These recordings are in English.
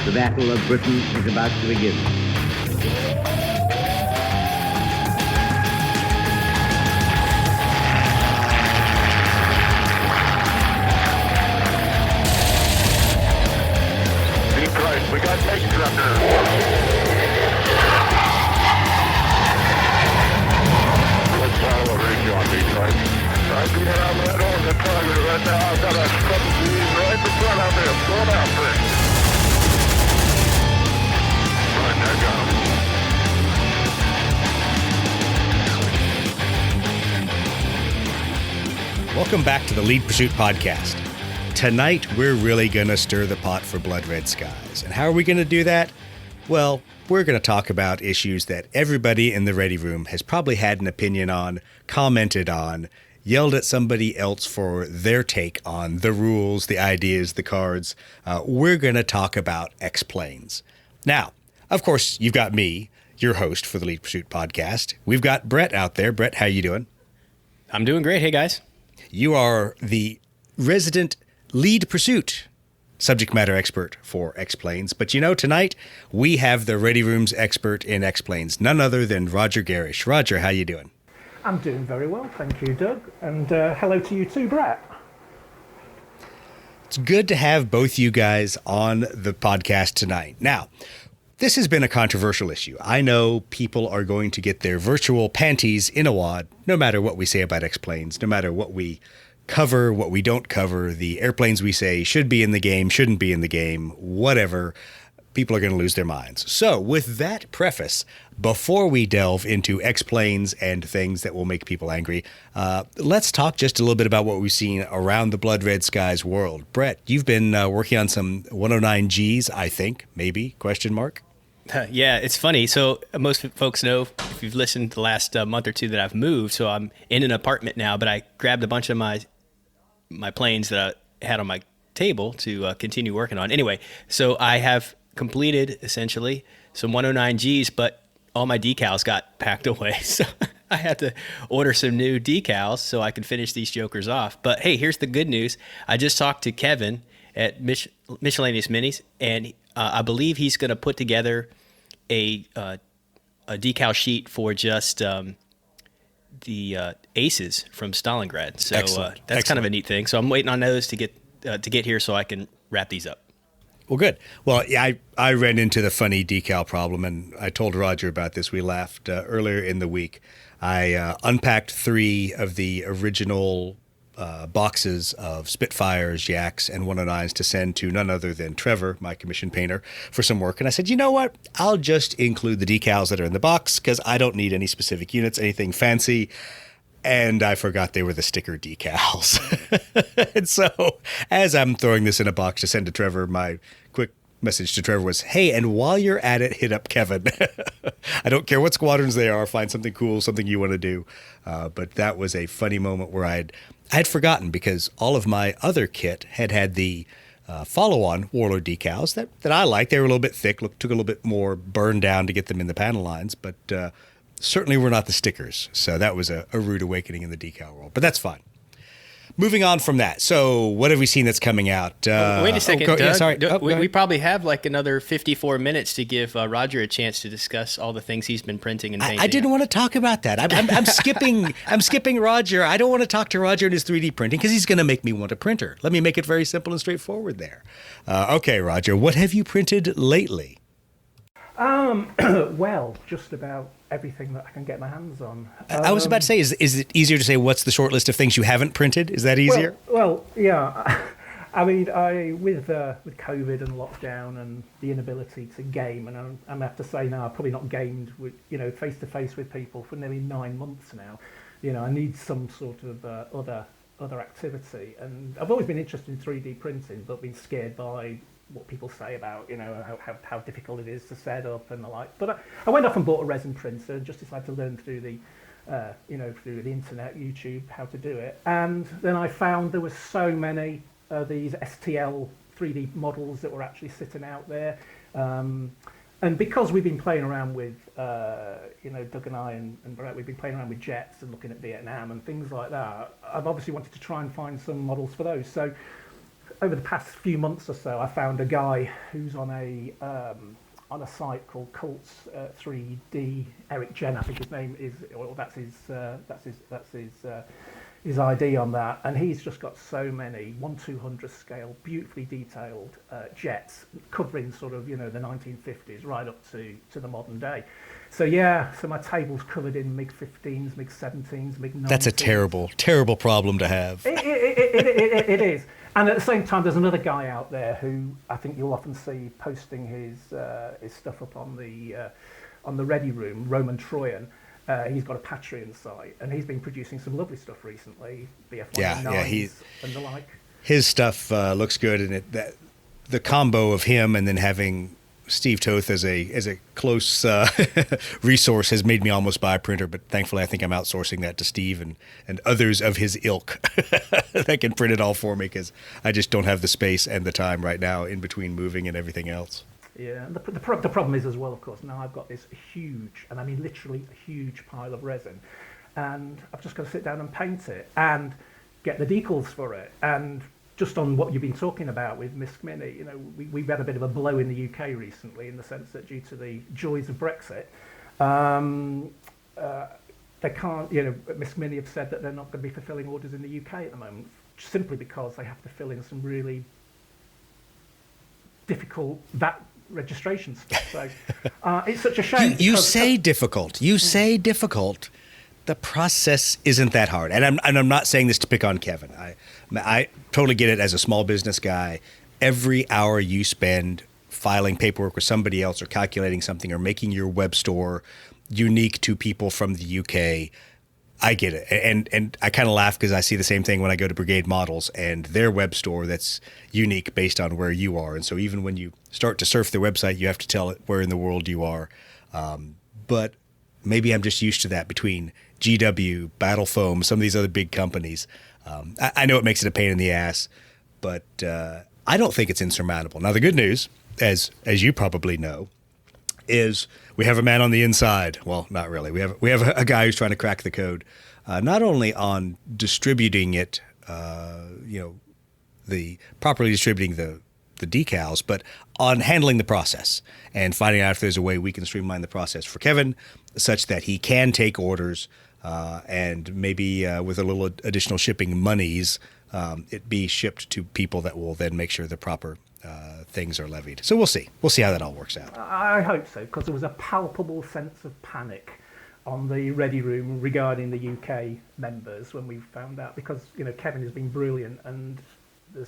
The Battle of Britain is about to begin. Deep right, we got tanks up there. Let's follow a range on deep right. I'm coming around that on the target right now. I've got a couple of these right in front of me. I'm going out there. Right, I got him. Welcome back to the Lead Pursuit Podcast. Tonight, we're really going to stir the pot for blood red skies. And how are we going to do that? Well, we're going to talk about issues that everybody in the ready room has probably had an opinion on, commented on, yelled at somebody else for their take on the rules, the ideas, the cards. We're going to talk about X-Planes. Now, of course, you've got me, your host for the Lead Pursuit Podcast. We've got Brett out there. Brett, how you doing? I'm doing great. Hey, guys. You are the resident Lead Pursuit subject matter expert for X-Planes. But you know, tonight we have the Ready Room's expert in X-Planes, none other than Roger Garish. Roger, how you doing? I'm doing very well, thank you, Doug. And hello to you too, Brett. It's good to have both you guys on the podcast tonight. Now, this has been a controversial issue. I know people are going to get their virtual panties in a wad, no matter what we say about X-Planes, no matter what we cover, what we don't cover, the airplanes we say should be in the game, shouldn't be in the game, whatever. People are going to lose their minds. So with that preface, before we delve into X-Planes and things that will make people angry, let's talk just a little bit about what we've seen around the Blood Red Skies world. Brett, you've been working on some 109Gs, I think, maybe, question mark? Yeah, it's funny. So most folks know, if you've listened to the last month or two, that I've moved. So I'm in an apartment now, but I grabbed a bunch of my planes that I had on my table to continue working on. Anyway, so I have completed essentially some 109Gs, but all my decals got packed away. So I had to order some new decals so I can finish these jokers off. But hey, here's the good news. I just talked to Kevin at Miscellaneous Minis, and I believe he's going to put together a decal sheet for just the aces from Stalingrad. So that's kind of a neat thing. So I'm waiting on those to get here so I can wrap these up. Well, good. Well, yeah, I ran into the funny decal problem, and I told Roger about this. We laughed earlier in the week. I unpacked 3 of the original boxes of Spitfires, Yaks, and 109s to send to none other than Trevor, my commission painter, for some work. And I said, you know what? I'll just include the decals that are in the box because I don't need any specific units, anything fancy. And I forgot they were the sticker decals. And so as I'm throwing this in a box to send to Trevor, my quick message to Trevor was, hey, and while you're at it, hit up Kevin. I don't care what squadrons they are. Find something cool, something you want to do. But that was a funny moment where I had forgotten because all of my other kit had the follow-on Warlord decals that I liked. They were a little bit thick, took a little bit more burn down to get them in the panel lines, but certainly were not the stickers. So that was a rude awakening in the decal world, but that's fine. Moving on from that. So what have we seen that's coming out? Wait a second, Doug. Yeah, sorry. We probably have like another 54 minutes to give Roger a chance to discuss all the things he's been printing and painting. I didn't want to talk about that. I'm skipping. I'm skipping Roger. I don't want to talk to Roger and his 3D printing because he's going to make me want a printer. Let me make it very simple and straightforward there. Okay, Roger, what have you printed lately? Well, just about everything that I can get my hands on. I was about to say, is it easier to say what's the short list of things you haven't printed? Is that easier? Well, yeah. I mean, with COVID and lockdown and the inability to game, and I have to say now, I've probably not gamed with face to face with people for nearly 9 months now. I need some sort of other activity, and I've always been interested in 3D printing, but been scared by what people say about how difficult it is to set up and the like. But I went off and bought a resin printer and just decided to learn through the through the internet, YouTube, how to do it. And then I found there were so many these STL 3D models that were actually sitting out there. And because we've been playing around with, Doug and I and Brett, we've been playing around with jets and looking at Vietnam and things like that, I've obviously wanted to try and find some models for those. So over the past few months or so, I found a guy who's on a site called Cults 3D. Eric Jen, I think his name is, or his ID on that, and he's just got so many 1/200 scale, beautifully detailed jets covering sort of the 1950s right up to the modern day. So yeah, so my table's covered in MiG-15s, MiG-17s, MiG-19s. That's a terrible, terrible problem to have. It is. And at the same time, there's another guy out there who I think you'll often see posting his stuff up on the Ready Room, Roman Troyan. He's got a Patreon site, and he's been producing some lovely stuff recently, BF-109s and the like. His stuff looks good, and the combo of him and then having Steve Toth as a close resource has made me almost buy a printer, but thankfully I think I'm outsourcing that to Steve and others of his ilk that can print it all for me, because I just don't have the space and the time right now in between moving and everything else. Yeah, and the problem is as well, of course, now I've got this huge, and I mean literally a huge pile of resin, and I've just got to sit down and paint it and get the decals for it. And just on what you've been talking about with Misk Mini, we've had a bit of a blow in the UK recently, in the sense that due to the joys of Brexit, they can't, Misk Mini have said that they're not going to be fulfilling orders in the UK at the moment, simply because they have to fill in some really difficult VAT registration stuff. So it's such a shame. You say difficult. You say difficult. The process isn't that hard. And I'm not saying this to pick on Kevin. I totally get it as a small business guy. Every hour you spend filing paperwork with somebody else or calculating something or making your web store unique to people from the UK, I get it. And I kind of laugh because I see the same thing when I go to Brigade Models and their web store that's unique based on where you are. And so even when you start to surf their website, you have to tell it where in the world you are. But maybe I'm just used to that between GW, Battle Foam, some of these other big companies. I know it makes it a pain in the ass, but I don't think it's insurmountable. Now, the good news, as you probably know, is we have a man on the inside. Well, not really. We have a guy who's trying to crack the code, not only on distributing it, the properly distributing the decals, but on handling the process and finding out if there's a way we can streamline the process for Kevin, such that he can take orders and maybe with a little additional shipping monies, it be shipped to people that will then make sure the proper things are levied. So we'll see. We'll see how that all works out. I hope so, because there was a palpable sense of panic on the Ready Room regarding the UK members when we found out, because Kevin has been brilliant, and the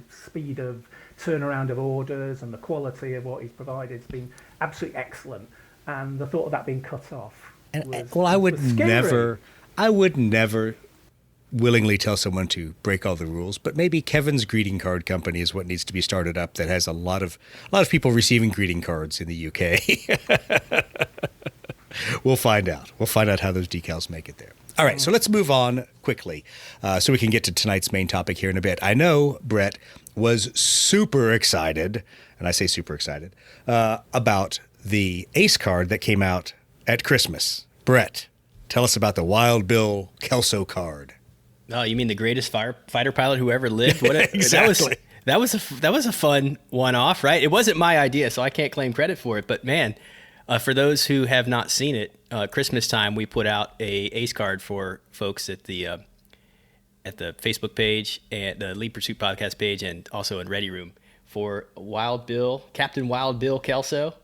speed of turnaround of orders and the quality of what he's provided has been absolutely excellent. And the thought of that being cut off I would never willingly tell someone to break all the rules, but maybe Kevin's greeting card company is what needs to be started up, that has a lot of people receiving greeting cards in the UK. We'll find out. We'll find out how those decals make it there. All right, so let's move on quickly so we can get to tonight's main topic here in a bit. I know Brett was super excited, and I say super excited, about the Ace card that came out at Christmas. Brett, tell us about the Wild Bill Kelso card. Oh, you mean the greatest fighter pilot who ever lived? Exactly. That was a fun one-off, right? It wasn't my idea, so I can't claim credit for it. But man, for those who have not seen it, Christmas time we put out a Ace card for folks at the Facebook page and the Lead Pursuit podcast page, and also in Ready Room, for Captain Wild Bill Kelso,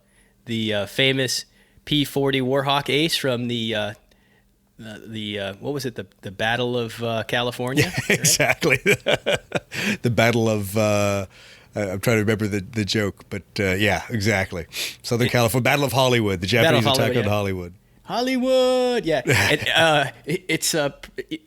the famous P-40 Warhawk Ace from the what was it, the Battle of California? Yeah, right? Exactly. The Battle of I'm trying to remember the joke, but yeah, exactly. Southern California, Battle of Hollywood, the Japanese attack on Hollywood. Hollywood, yeah. And, it's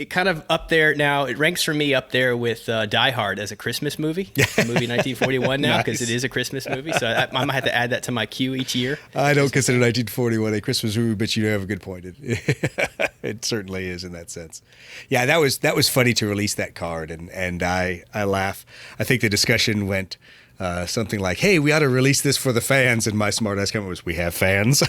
kind of up there now. It ranks for me up there with Die Hard as a Christmas movie. The movie 1941 now, because It is a Christmas movie. So I might have to add that to my queue each year. I don't consider 1941 a Christmas movie, but you have a good point. It certainly is in that sense. Yeah, that was funny to release that card, and I laugh. I think the discussion went something like, "Hey, we ought to release this for the fans," and my smartass comment was, "We have fans."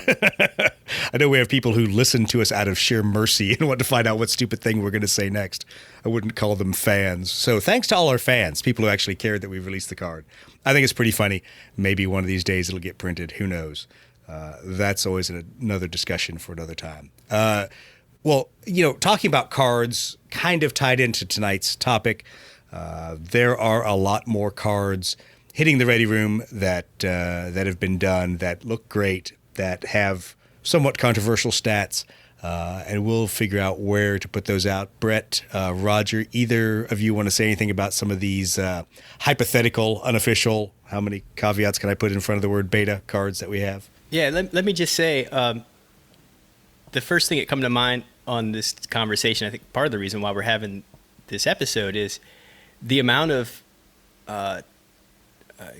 I know we have people who listen to us out of sheer mercy and want to find out what stupid thing we're going to say next. I wouldn't call them fans. So thanks to all our fans, people who actually cared that we released the card. I think it's pretty funny. Maybe one of these days it'll get printed. Who knows? That's always another discussion for another time. Well, talking about cards kind of tied into tonight's topic. There are a lot more cards hitting the Ready Room that have been done that look great, that have somewhat controversial stats, and we'll figure out where to put those out. Brett, Roger, either of you want to say anything about some of these hypothetical, unofficial, how many caveats can I put in front of the word beta cards that we have? Yeah, let me just say, the first thing that come to mind on this conversation, I think part of the reason why we're having this episode is the amount of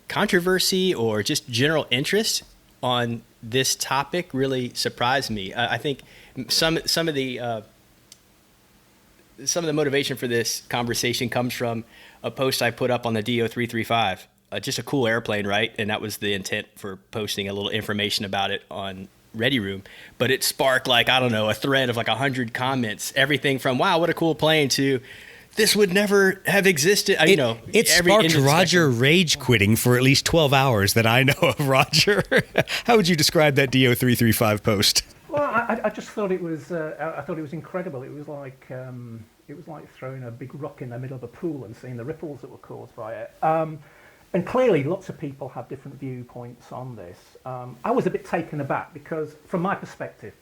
controversy or just general interest on this topic really surprised me. I think some of the motivation for this conversation comes from a post I put up on the DO335. Just a cool airplane, right? And that was the intent for posting a little information about it on Ready Room. But it sparked a thread of 100 comments. Everything from, wow, what a cool plane, to this would never have existed. It sparked Roger rage quitting for at least 12 hours that I know of, Roger. How would you describe that DO335 post? Well, I just thought it was. I thought it was incredible. It was like throwing a big rock in the middle of a pool and seeing the ripples that were caused by it. And clearly, lots of people have different viewpoints on this. I was a bit taken aback because, from my perspective,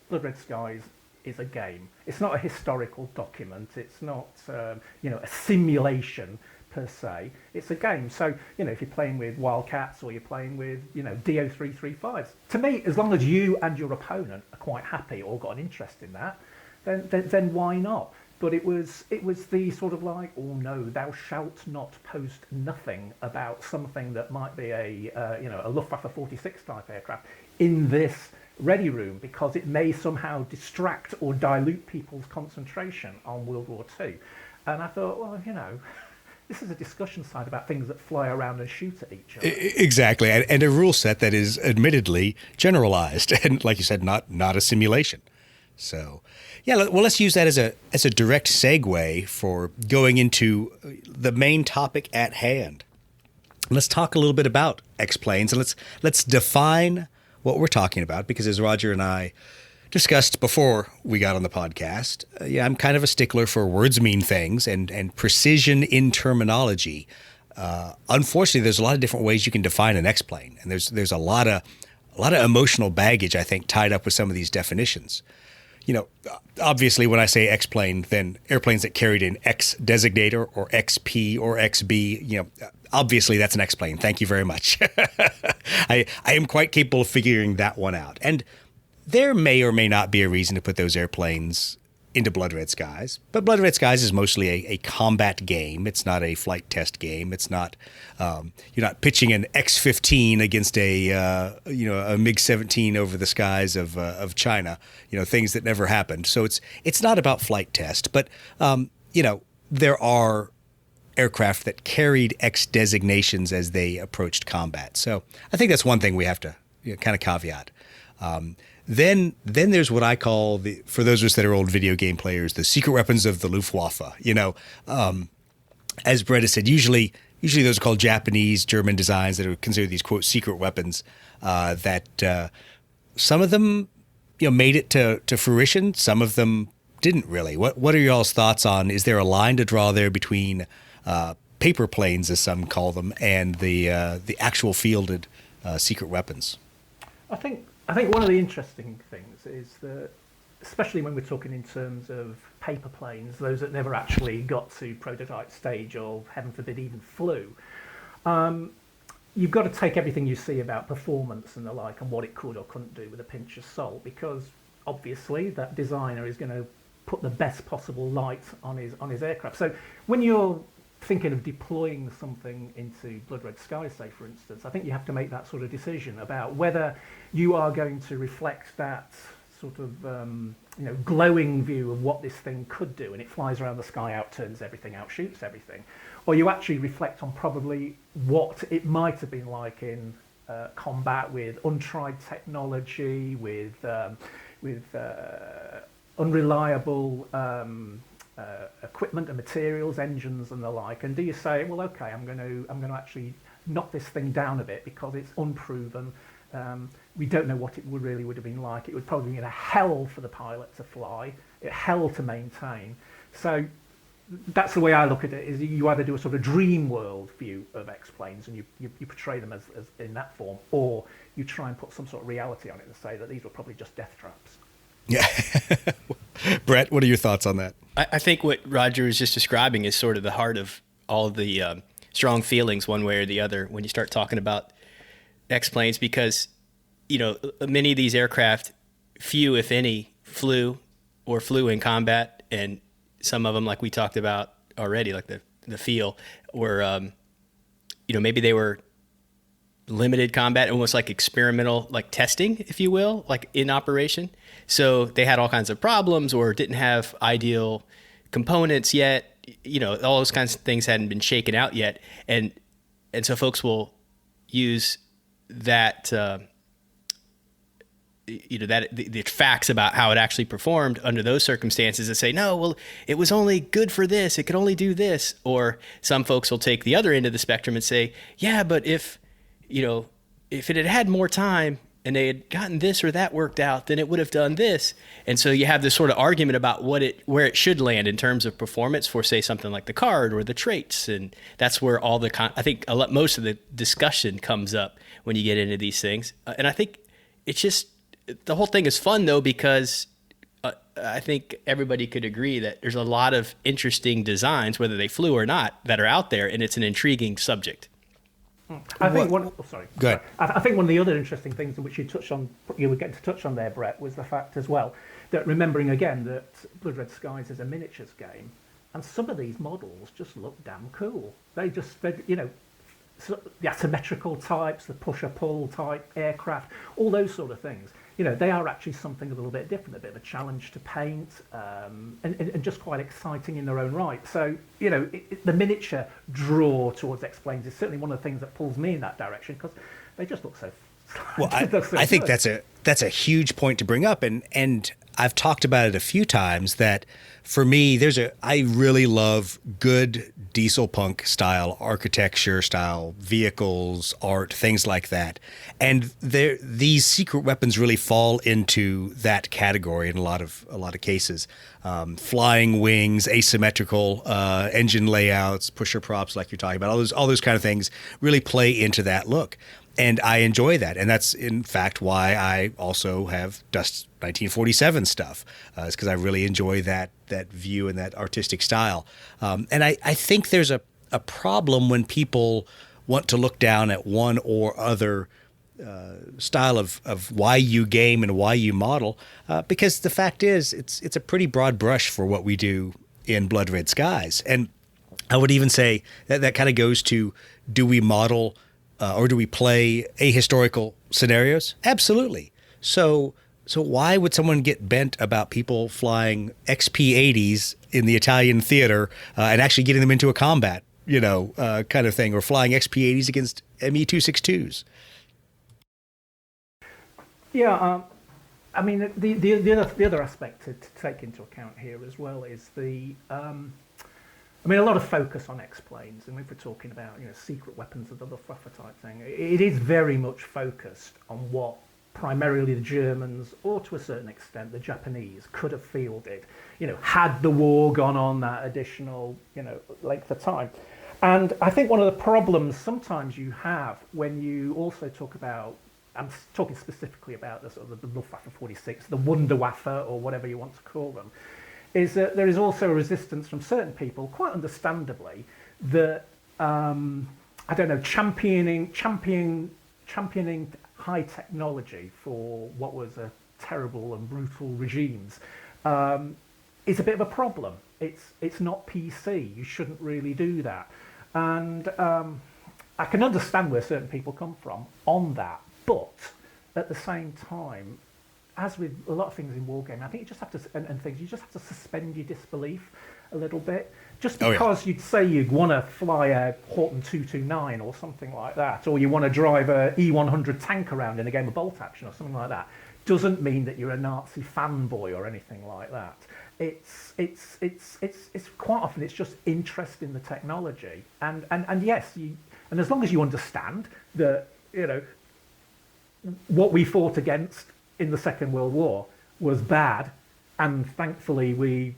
Blood Red Skies is a game. It's not a historical document. It's not, a simulation per se. It's a game. So, if you're playing with Wildcats or you're playing with, DO335s, to me, as long as you and your opponent are quite happy or got an interest in that, then why not? But it was the sort of oh no, thou shalt not post nothing about something that might be a Luftwaffe 46 type aircraft in this Ready Room, because it may somehow distract or dilute people's concentration on World War II. And I thought, well, this is a discussion site about things that fly around and shoot at each other. Exactly, and a rule set that is admittedly generalized, and like you said, not a simulation. So, yeah, well, let's use that as a direct segue for going into the main topic at hand. Let's talk a little bit about X-planes, and let's define what we're talking about, because as Roger and I discussed before we got on the podcast, I'm kind of a stickler for words mean things and precision in terminology. Unfortunately, there's a lot of different ways you can define an X-plane, and there's a lot of emotional baggage, I think, tied up with some of these definitions. Obviously, when I say X-plane, then airplanes that carried an X designator or XP or XB, obviously that's an X-plane. Thank you very much. I am quite capable of figuring that one out. And there may or may not be a reason to put those airplanes into Blood Red Skies. But Blood Red Skies is mostly a combat game. It's not a flight test game. It's not, you're not pitching an X-15 against a MiG-17 over the skies of China, things that never happened. So it's not about flight test. But, there are aircraft that carried X designations as they approached combat. So I think that's one thing we have to kind of caveat. Then there's what I call, for those of us that are old video game players, the secret weapons of the Luftwaffe. As Brett has said, usually those are called Japanese, German designs that are considered these, quote, secret weapons that some of them made it to fruition. Some of them didn't really. What are y'all's thoughts on, is there a line to draw there between paper planes, as some call them, and the actual fielded secret weapons? I think one of the interesting things is that, especially when we're talking in terms of paper planes, those that never actually got to prototype stage or, heaven forbid, even flew, you've got to take everything you see about performance and the like and what it could or couldn't do with a pinch of salt, because obviously that designer is going to put the best possible light on his aircraft. So when you're thinking of deploying something into Blood Red Skies, say, for instance, I think you have to make that sort of decision about whether you are going to reflect that sort of glowing view of what this thing could do, and it flies around the sky, out turns everything, out shoots everything, or you actually reflect on probably what it might have been like in combat with untried technology, with unreliable equipment and materials, engines and the like, and do you say, well, okay, I'm going to actually knock this thing down a bit because it's unproven. We don't know what it really would have been like. It would probably be a hell for the pilot to fly, a hell to maintain. So that's the way I look at it, is you either do a sort of dream world view of X-planes and you portray them as in that form, or you try and put some sort of reality on it and say that these were probably just death traps. Yeah. Brett, what are your thoughts on that? I think what Roger was just describing is sort of the heart of all the strong feelings one way or the other when you start talking about X-planes, because, many of these aircraft, few, if any, flew in combat, and some of them, like we talked about already, like the feel, were, maybe they were limited combat, almost like experimental, like testing, if you will, like in operation. So they had all kinds of problems or didn't have ideal components yet. All those kinds of things hadn't been shaken out yet. And so folks will use that, the facts about how it actually performed under those circumstances and say, no, well, it was only good for this. It could only do this. Or some folks will take the other end of the spectrum and say, yeah, but if it had had more time and they had gotten this or that worked out, then it would have done this. And so you have this sort of argument about where it should land in terms of performance for, say, something like the card or the traits. And that's where I think most of the discussion comes up when you get into these things. And I think it's just, the whole thing is fun though, because I think everybody could agree that there's a lot of interesting designs, whether they flew or not, that are out there, and it's an intriguing subject. I think one. Oh, sorry. Go ahead. I think one of the other interesting things in which you were getting to touch on there, Brett, was the fact as well that, remembering again that Blood Red Skies is a miniatures game, and some of these models just look damn cool. The asymmetrical types, the pusher-pull type aircraft, all those sort of things. They are actually something a little bit different, a bit of a challenge to paint, and just quite exciting in their own right. So, the miniature draw towards X-planes is certainly one of the things that pulls me in that direction, because they just look so. Well, I think that's a huge point to bring up, and I've talked about it a few times that for me, I really love good diesel punk style architecture, style vehicles, art, things like that. And these secret weapons really fall into that category in a lot of cases. Flying wings, asymmetrical engine layouts, pusher props, like you're talking about, all those kind of things really play into that look. And I enjoy that. And that's, in fact, why I also have Dust 1947 stuff, is because I really enjoy that view and that artistic style. And I think there's a problem when people want to look down at one or other style of why you game and why you model, because the fact is it's a pretty broad brush for what we do in Blood Red Skies. And I would even say that kind of goes to, do we model or do we play ahistorical scenarios? Absolutely. So why would someone get bent about people flying XP-80s in the Italian theater and actually getting them into a combat, kind of thing, or flying XP-80s against ME-262s? Yeah, I mean, the other aspect to take into account here as well is a lot of focus on X-planes, and if we're talking about secret weapons of the Luftwaffe type thing, it is very much focused on what primarily the Germans, or to a certain extent the Japanese, could have fielded, had the war gone on that additional length of time. And I think one of the problems sometimes you have when you also talk about, I'm talking specifically about the sort of the Luftwaffe 46, the Wunderwaffe, or whatever you want to call them, is that there is also a resistance from certain people, quite understandably, that championing high technology for what was a terrible and brutal regimes is a bit of a problem. It's not PC. You shouldn't really do that. And I can understand where certain people come from on that, but at the same time, as with a lot of things in wargaming, I think you just have to, and things, you just have to suspend your disbelief a little bit. Just because you'd say you'd want to fly a Horton 229 or something like that, or you want to drive a E100 tank around in a game of bolt action or something like that, doesn't mean that you're a Nazi fanboy or anything like that. It's quite often it's just interest in the technology, and yes, and as long as you understand that, you know, what we fought against in the Second World War was bad, and thankfully we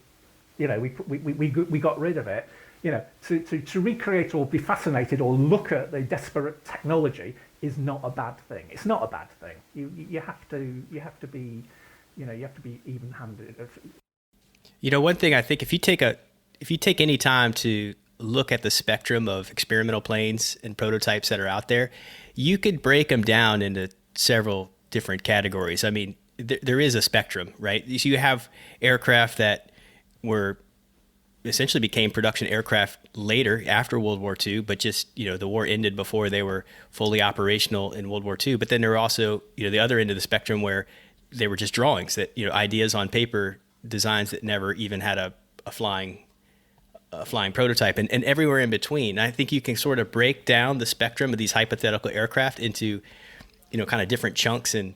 got rid of it. You know, to recreate or be fascinated or look at the desperate technology is not a bad thing. It's not a bad thing. You have to be, you know, you have to be even-handed. You know, one thing I think, if you take any time to look at the spectrum of experimental planes and prototypes that are out there, you could break them down into several different categories. I mean, there is a spectrum, right? So you have aircraft that were essentially became production aircraft later after World War II, but just, you know, the war ended before they were fully operational in World War II. But then there are also, you know, the other end of the spectrum where they were just drawings, that, you know, ideas on paper, designs that never even had a flying prototype, and everywhere in between. I think you can sort of break down the spectrum of these hypothetical aircraft into, you know, kind of different chunks, and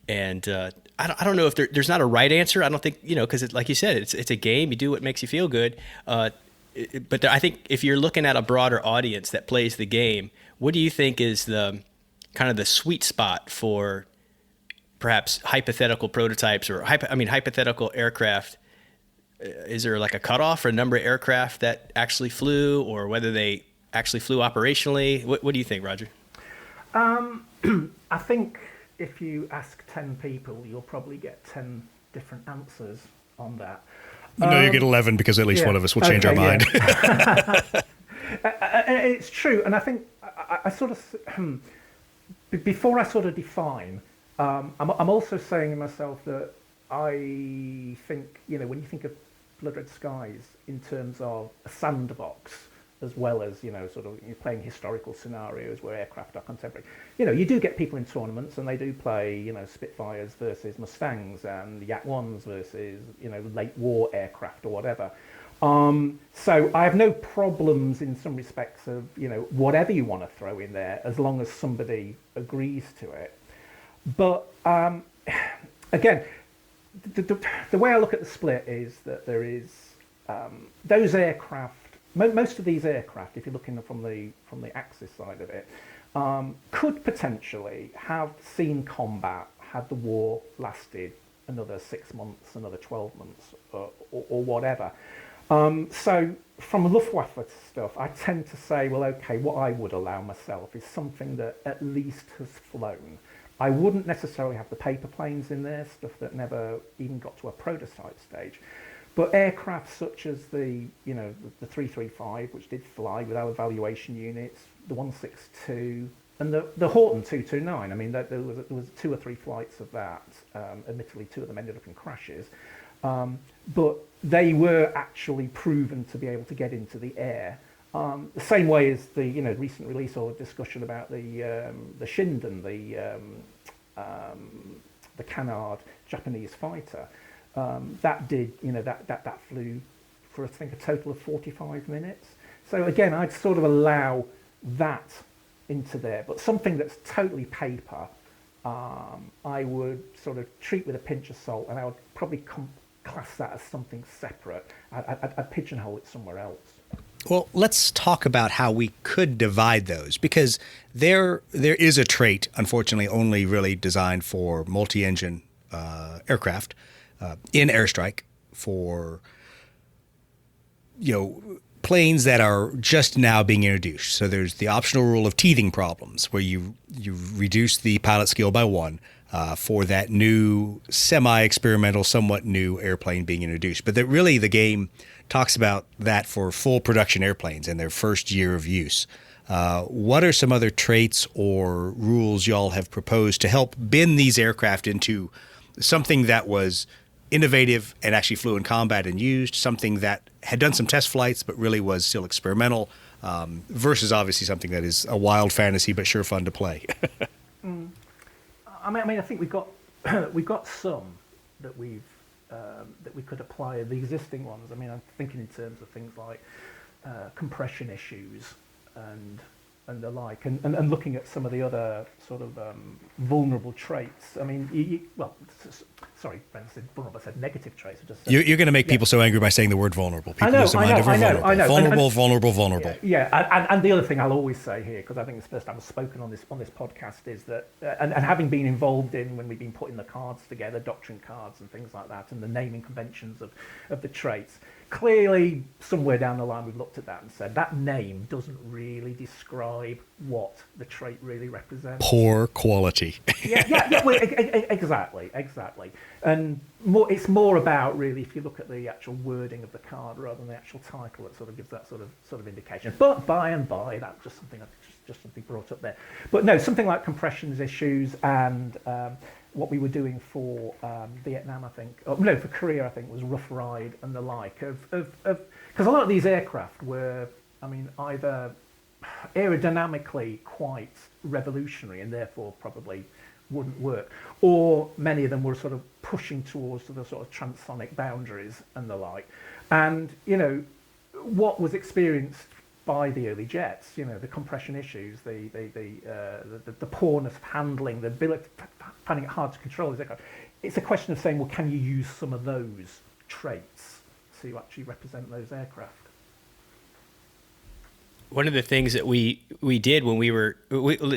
I don't know if there's not a right answer. I don't think, you know, because like you said, it's a game. You do what makes you feel good. But I think if you're looking at a broader audience that plays the game, what do you think is the kind of the sweet spot for perhaps hypothetical prototypes or hypothetical aircraft? Is there like a cutoff for a number of aircraft that actually flew, or whether they actually flew operationally? What do you think, Roger? I think if you ask 10 people, you'll probably get 10 different answers on that. No, you get 11, because at least one of us will change our mind. Yeah. It's true, and I think I sort of, before I sort of define, I'm also saying to myself that I think, you know, when you think of Blood Red Skies in terms of a sandbox, as well as, you know, sort of you're playing historical scenarios where aircraft are contemporary. You know, you do get people in tournaments and they do play, you know, Spitfires versus Mustangs and Yak-1s versus, you know, late war aircraft or whatever. So I have no problems in some respects of, you know, whatever you want to throw in there, as long as somebody agrees to it. But again, the way I look at the split is that there is those aircraft. Most of these aircraft, if you're looking from the Axis side of it, could potentially have seen combat had the war lasted another 6 months, another 12 months, or whatever. So from Luftwaffe stuff, I tend to say, well, okay, what I would allow myself is something that at least has flown. I wouldn't necessarily have the paper planes in there, stuff that never even got to a prototype stage. But aircraft such as the 335, which did fly with our evaluation units, the 162, and the Horton 229. I mean, there was 2 or 3 flights of that. Admittedly, 2 of them ended up in crashes, but they were actually proven to be able to get into the air. The same way as the recent release or discussion about the Shinden, the canard Japanese fighter. That flew for I think a total of 45 minutes. So again, I'd sort of allow that into there, but something that's totally paper, I would sort of treat with a pinch of salt, and I would probably class that as something separate. I'd pigeonhole it somewhere else. Well, let's talk about how we could divide those, because there is a trait, unfortunately, only really designed for multi-engine aircraft. In airstrike for, you know, planes that are just now being introduced. So there's the optional rule of teething problems, where you reduce the pilot skill by 1 for that new semi-experimental, somewhat new airplane being introduced. But that really the game talks about that for full production airplanes in their first year of use. What are some other traits or rules y'all have proposed to help bend these aircraft into something that was innovative and actually flew in combat and used, something that had done some test flights but really was still experimental, versus obviously something that is a wild fantasy but sure fun to play? I mean, I think we've got we've got some that we could apply the existing ones. I mean, I'm thinking in terms of things like compression issues and the like, and looking at some of the other sort of vulnerable traits. I mean, sorry, Ben, I said vulnerable. I said negative traits. I just said, You're going to make people so angry by saying the word vulnerable. People lose their mind over vulnerable. Vulnerable. Yeah, and the other thing I'll always say here, because I think it's the first time I've spoken on this podcast, is that, and having been involved in when we've been putting the cards together, doctrine cards and things like that, and the naming conventions of the traits, clearly somewhere down the line we've looked at that and said that name doesn't really describe what the trait really represents. Poor quality. yeah, well, exactly. And it's more about, really, if you look at the actual wording of the card rather than the actual title, it sort of gives that sort of indication. But by and by, that's just something brought up there. But no, something like compressions issues and what we were doing for Vietnam, I think, for Korea, I think, was rough ride and the like. Because a lot of these aircraft were, I mean, either aerodynamically quite revolutionary and therefore probably wouldn't work, or many of them were sort of pushing towards the sort of transonic boundaries and the like. And, what was experienced by the early jets, the compression issues, the poorness of handling, the ability, finding it hard to control these aircraft. It's a question of saying, well, can you use some of those traits to actually represent those aircraft? One of the things that we did when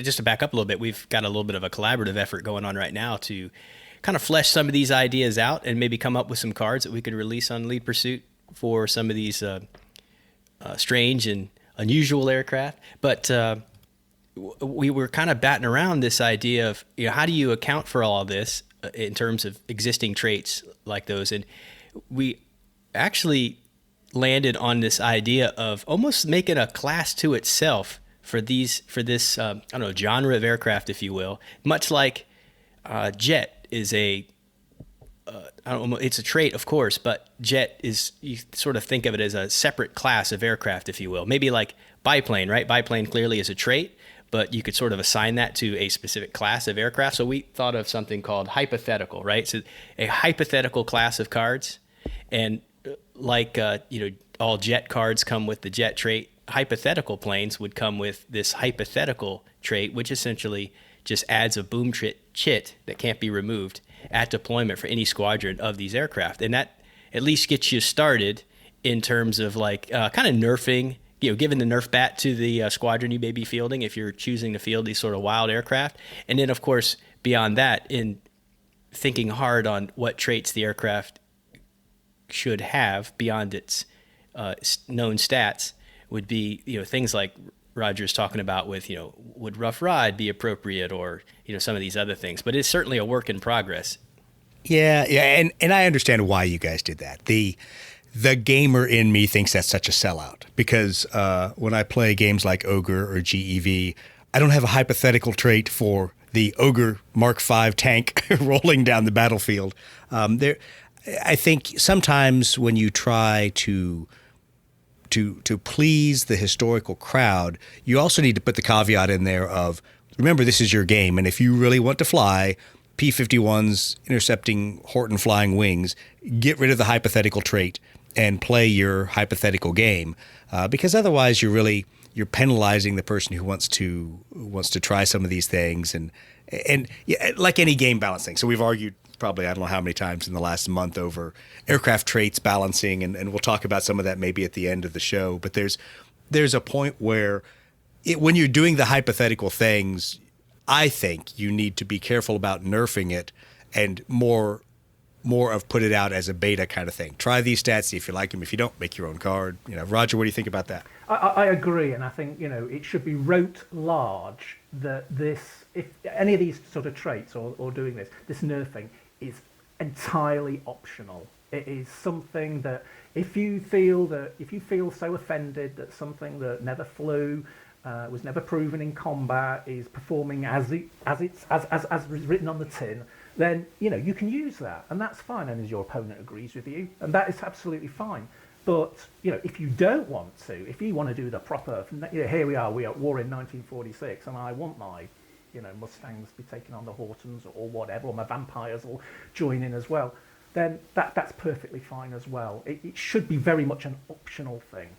just to back up a little bit, we've got a little bit of a collaborative effort going on right now to kind of flesh some of these ideas out and maybe come up with some cards that we could release on Lead Pursuit for some of these strange and unusual aircraft. But we were kind of batting around this idea of, how do you account for all of this in terms of existing traits like those? And we actually landed on this idea of almost making a class to itself for this genre of aircraft, if you will, much like jet is it's a trait, of course, but jet is, you sort of think of it as a separate class of aircraft, if you will. Maybe like biplane, right? Biplane clearly is a trait, but you could sort of assign that to a specific class of aircraft. So we thought of something called hypothetical, right? So a hypothetical class of cards, and like all jet cards come with the jet trait, hypothetical planes would come with this hypothetical trait, which essentially just adds a boom chit that can't be removed at deployment for any squadron of these aircraft. And that at least gets you started in terms of kind of nerfing, giving the nerf bat to the squadron you may be fielding if you're choosing to field these sort of wild aircraft. And then, of course, beyond that, in thinking hard on what traits the aircraft should have beyond its known stats would be, things like Roger's talking about with, would rough ride be appropriate, or, some of these other things. But it's certainly a work in progress. Yeah, and I understand why you guys did that. The gamer in me thinks that's such a sellout because when I play games like Ogre or GEV, I don't have a hypothetical trait for the Ogre Mark V tank rolling down the battlefield. I think sometimes when you try to please the historical crowd, you also need to put the caveat in there of, remember, this is your game, and if you really want to fly P-51s intercepting Horton flying wings, get rid of the hypothetical trait and play your hypothetical game, because otherwise you're penalizing the person who wants to try some of these things, and yeah, like any game balancing. So we've argued probably, I don't know how many times in the last month over aircraft traits balancing, and we'll talk about some of that maybe at the end of the show. But there's a point where when you're doing the hypothetical things, I think you need to be careful about nerfing it and more of put it out as a beta kind of thing. Try these stats, see if you like them. If you don't, make your own card. Roger, what do you think about that? I agree, and I think it should be wrote large that if any of these sort of traits or doing this nerfing is entirely optional. It is something that if you feel so offended that something that never flew, was never proven in combat, is performing as written on the tin, then you can use that, and that's fine. And as your opponent agrees with you, and that is absolutely fine. But if you don't want to, if you want to do the proper, here we are at war in 1946, and I want my Mustangs be taking on the Hortons or whatever, or my vampires will join in as well, then that's perfectly fine as well. It should be very much an optional thing.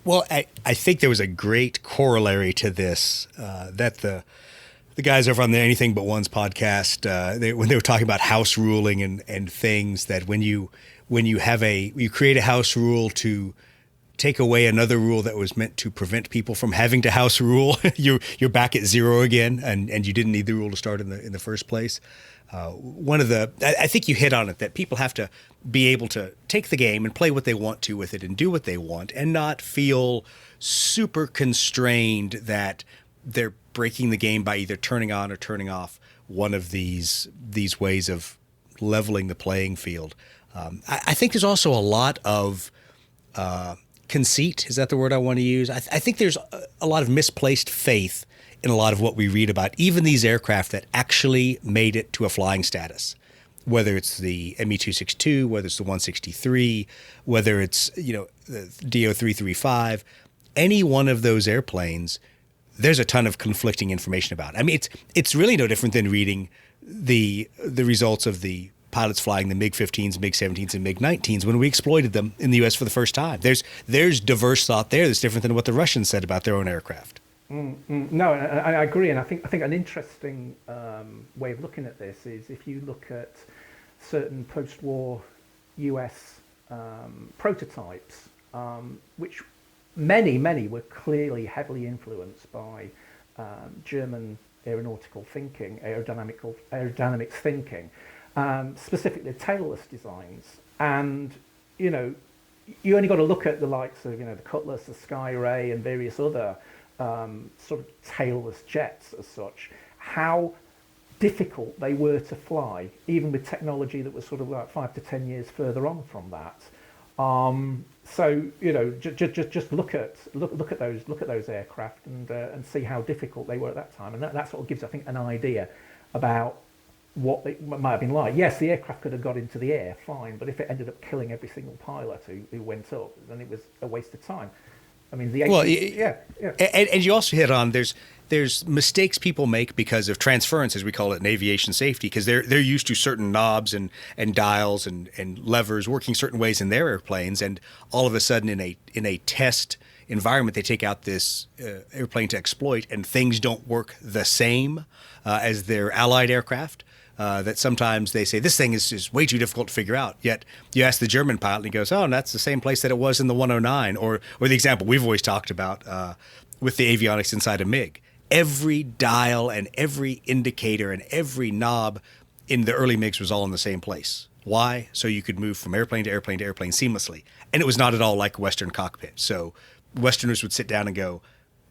Well, I think there was a great corollary to this that the guys over on the Anything But One's podcast, when they were talking about house ruling and things, that when you create a house rule to take away another rule that was meant to prevent people from having to house rule, you're back at zero again, and you didn't need the rule to start in the first place. I think you hit on it, that people have to be able to take the game and play what they want to with it and do what they want, and not feel super constrained that they're breaking the game by either turning on or turning off one of these ways of leveling the playing field. I think there's also a lot of conceit. Is that the word I want to use? I think there's a lot of misplaced faith in a lot of what we read about, even these aircraft that actually made it to a flying status, whether it's the ME-262, whether it's the 163, whether it's the DO-335, any one of those airplanes, there's a ton of conflicting information about. I mean, it's really no different than reading the results of the pilots flying the MiG-15s, MiG-17s, and MiG-19s when we exploited them in the U.S. for the first time. There's diverse thought there that's different than what the Russians said about their own aircraft. No, I agree, and I think an interesting way of looking at this is if you look at certain post-war US prototypes, which many were clearly heavily influenced by German aeronautical thinking, aerodynamics thinking, specifically tailless designs, and you only got to look at the likes of the Cutlass, the Skyray, and various other sort of tailless jets as such, how difficult they were to fly, even with technology that was sort of like 5 to 10 years further on from that. So just look at those aircraft and see how difficult they were at that time, and that sort of gives, I think, an idea about what it might have been like. Yes, the aircraft could have got into the air fine, but if it ended up killing every single pilot who went up, then it was a waste of time. I mean, and you also hit on there's mistakes people make because of transference, as we call it in aviation safety, because they're used to certain knobs and dials and levers working certain ways in their airplanes, and all of a sudden in a test environment they take out this airplane to exploit, and things don't work the same as their allied aircraft. That sometimes they say this thing is way too difficult to figure out. Yet you ask the German pilot and he goes, "Oh, and that's the same place that it was in the 109." Or the example we've always talked about with the avionics inside a MiG. Every dial and every indicator and every knob in the early MiGs was all in the same place. Why? So you could move from airplane to airplane to airplane seamlessly. And it was not at all like a Western cockpit. So Westerners would sit down and go,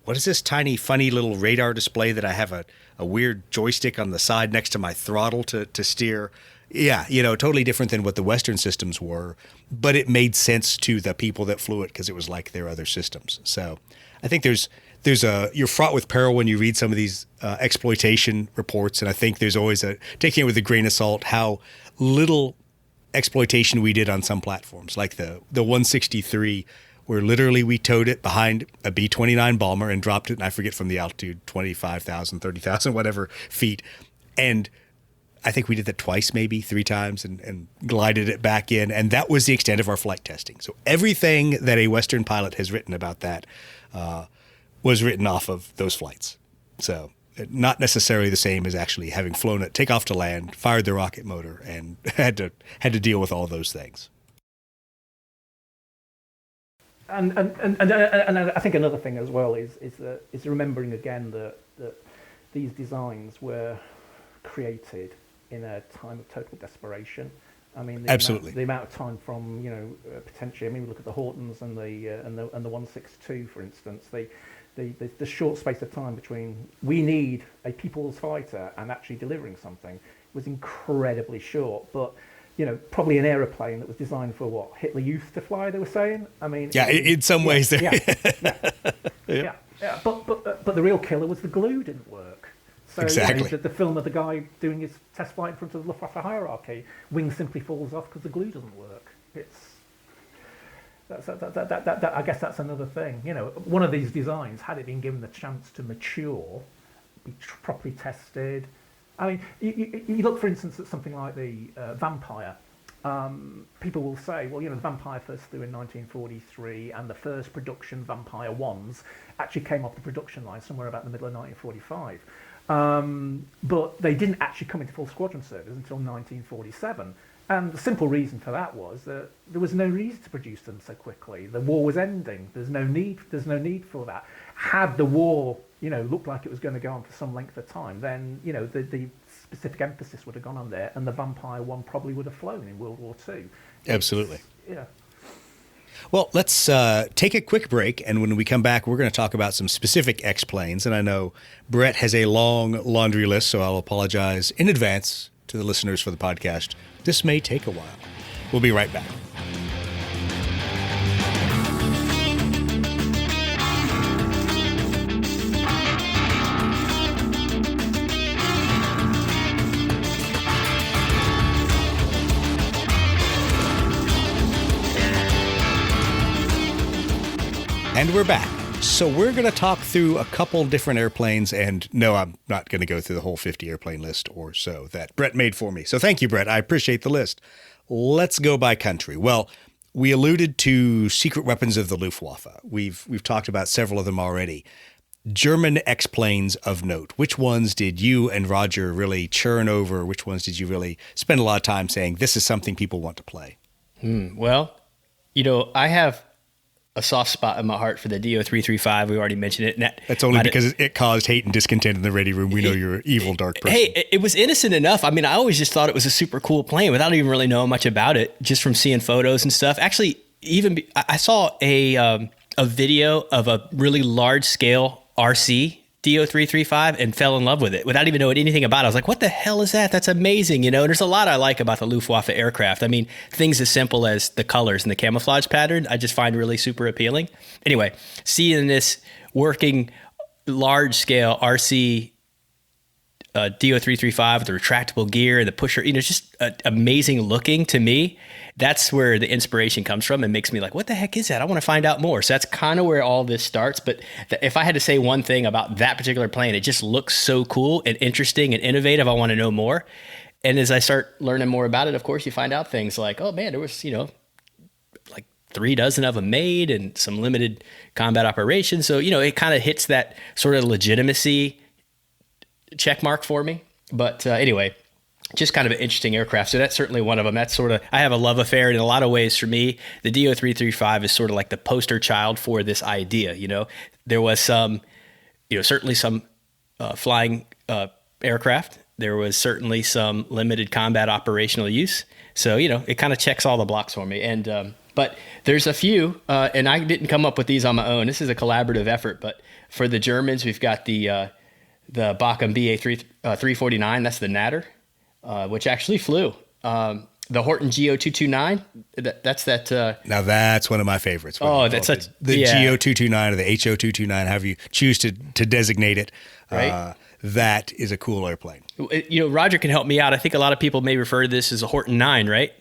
what is this tiny, funny little radar display that I have a weird joystick on the side next to my throttle to steer? Yeah, totally different than what the Western systems were, but it made sense to the people that flew it because it was like their other systems. So I think you're fraught with peril when you read some of these exploitation reports, and I think there's always taking it with a grain of salt how little exploitation we did on some platforms, like the 163, where literally we towed it behind a B-29 bomber and dropped it, and I forget from the altitude, 25,000, 30,000, whatever feet. And I think we did that twice, maybe 3 times, and glided it back in. And that was the extent of our flight testing. So everything that a Western pilot has written about that was written off of those flights. So not necessarily the same as actually having flown it, take off to land, fired the rocket motor, and had to deal with all those things. And I think another thing as well is remembering again that these designs were created in a time of total desperation. I mean, absolutely, the amount of time from potentially. I mean, we look at the Hortons and the 162, for instance. The short space of time between we need a people's fighter and actually delivering something was incredibly short, but. Probably an aeroplane that was designed for what Hitler used to fly. They were saying. I mean, yeah, in some ways, yeah. But the real killer was the glue didn't work. So exactly. The film of the guy doing his test flight in front of the Luftwaffe hierarchy, wing simply falls off because the glue doesn't work. I guess that's another thing. One of these designs, had it been given the chance to mature, be properly tested. I mean, you look, for instance, at something like the Vampire. People will say, well, the Vampire first flew in 1943, and the first production Vampire 1s actually came off the production line somewhere about the middle of 1945. But they didn't actually come into full squadron service until 1947. And the simple reason for that was that there was no reason to produce them so quickly. The war was ending. There's no need for that. Had the war, looked like it was going to go on for some length of time, then, the specific emphasis would have gone on there, and the Vampire 1 probably would have flown in World War II. Absolutely. Yeah. Well, let's take a quick break, and when we come back, we're going to talk about some specific X-planes. And I know Brett has a long laundry list, so I'll apologize in advance to the listeners for the podcast. This may take a while. We'll be right back. And we're back. So we're going to talk through a couple different airplanes, and no, I'm not going to go through the whole 50 airplane list or so that Brett made for me. So thank you, Brett. I appreciate the list. Let's go by country. Well, we alluded to secret weapons of the Luftwaffe. We've talked about several of them already. German X-planes of note. Which ones did you and Roger really churn over? Which ones did you really spend a lot of time saying, this is something people want to play? Well, I have a soft spot in my heart for the DO-335. We already mentioned it. That's only because it caused hate and discontent in the ready room. We know you're an evil, dark person. Hey, it was innocent enough. I mean, I always just thought it was a super cool plane without even really knowing much about it, just from seeing photos and stuff. Actually, I saw a video of a really large scale RC DO-335 and fell in love with it without even knowing anything about it. I was like, what the hell is that? That's amazing. And there's a lot I like about the Luftwaffe aircraft. I mean, things as simple as the colors and the camouflage pattern, I just find really super appealing. Anyway, seeing this working large scale RC DO-335 with the retractable gear and the pusher, just amazing looking to me. That's where the inspiration comes from and makes me like, what the heck is that? I want to find out more. So that's kind of where all this starts. But if I had to say one thing about that particular plane, it just looks so cool and interesting and innovative. I want to know more. And as I start learning more about it, of course, you find out things like, oh man, there was, like 36 of them made and some limited combat operations. So, it kind of hits that sort of legitimacy check mark for me. But anyway, just kind of an interesting aircraft. So that's certainly one of them. That's sort of, I have a love affair in a lot of ways for me. The DO-335 is sort of like the poster child for this idea. There was some, certainly some flying aircraft. There was certainly some limited combat operational use. So, it kind of checks all the blocks for me. And, but there's a few, and I didn't come up with these on my own. This is a collaborative effort, but for the Germans, we've got the Bachem BA-349, that's the Natter. Which actually flew. The Horton GO229, that's that. Now that's one of my favorites. That's such the GO229 or the HO229, however you choose to designate it. Right. That is a cool airplane. Roger can help me out. I think a lot of people may refer to this as a Horton 9, right?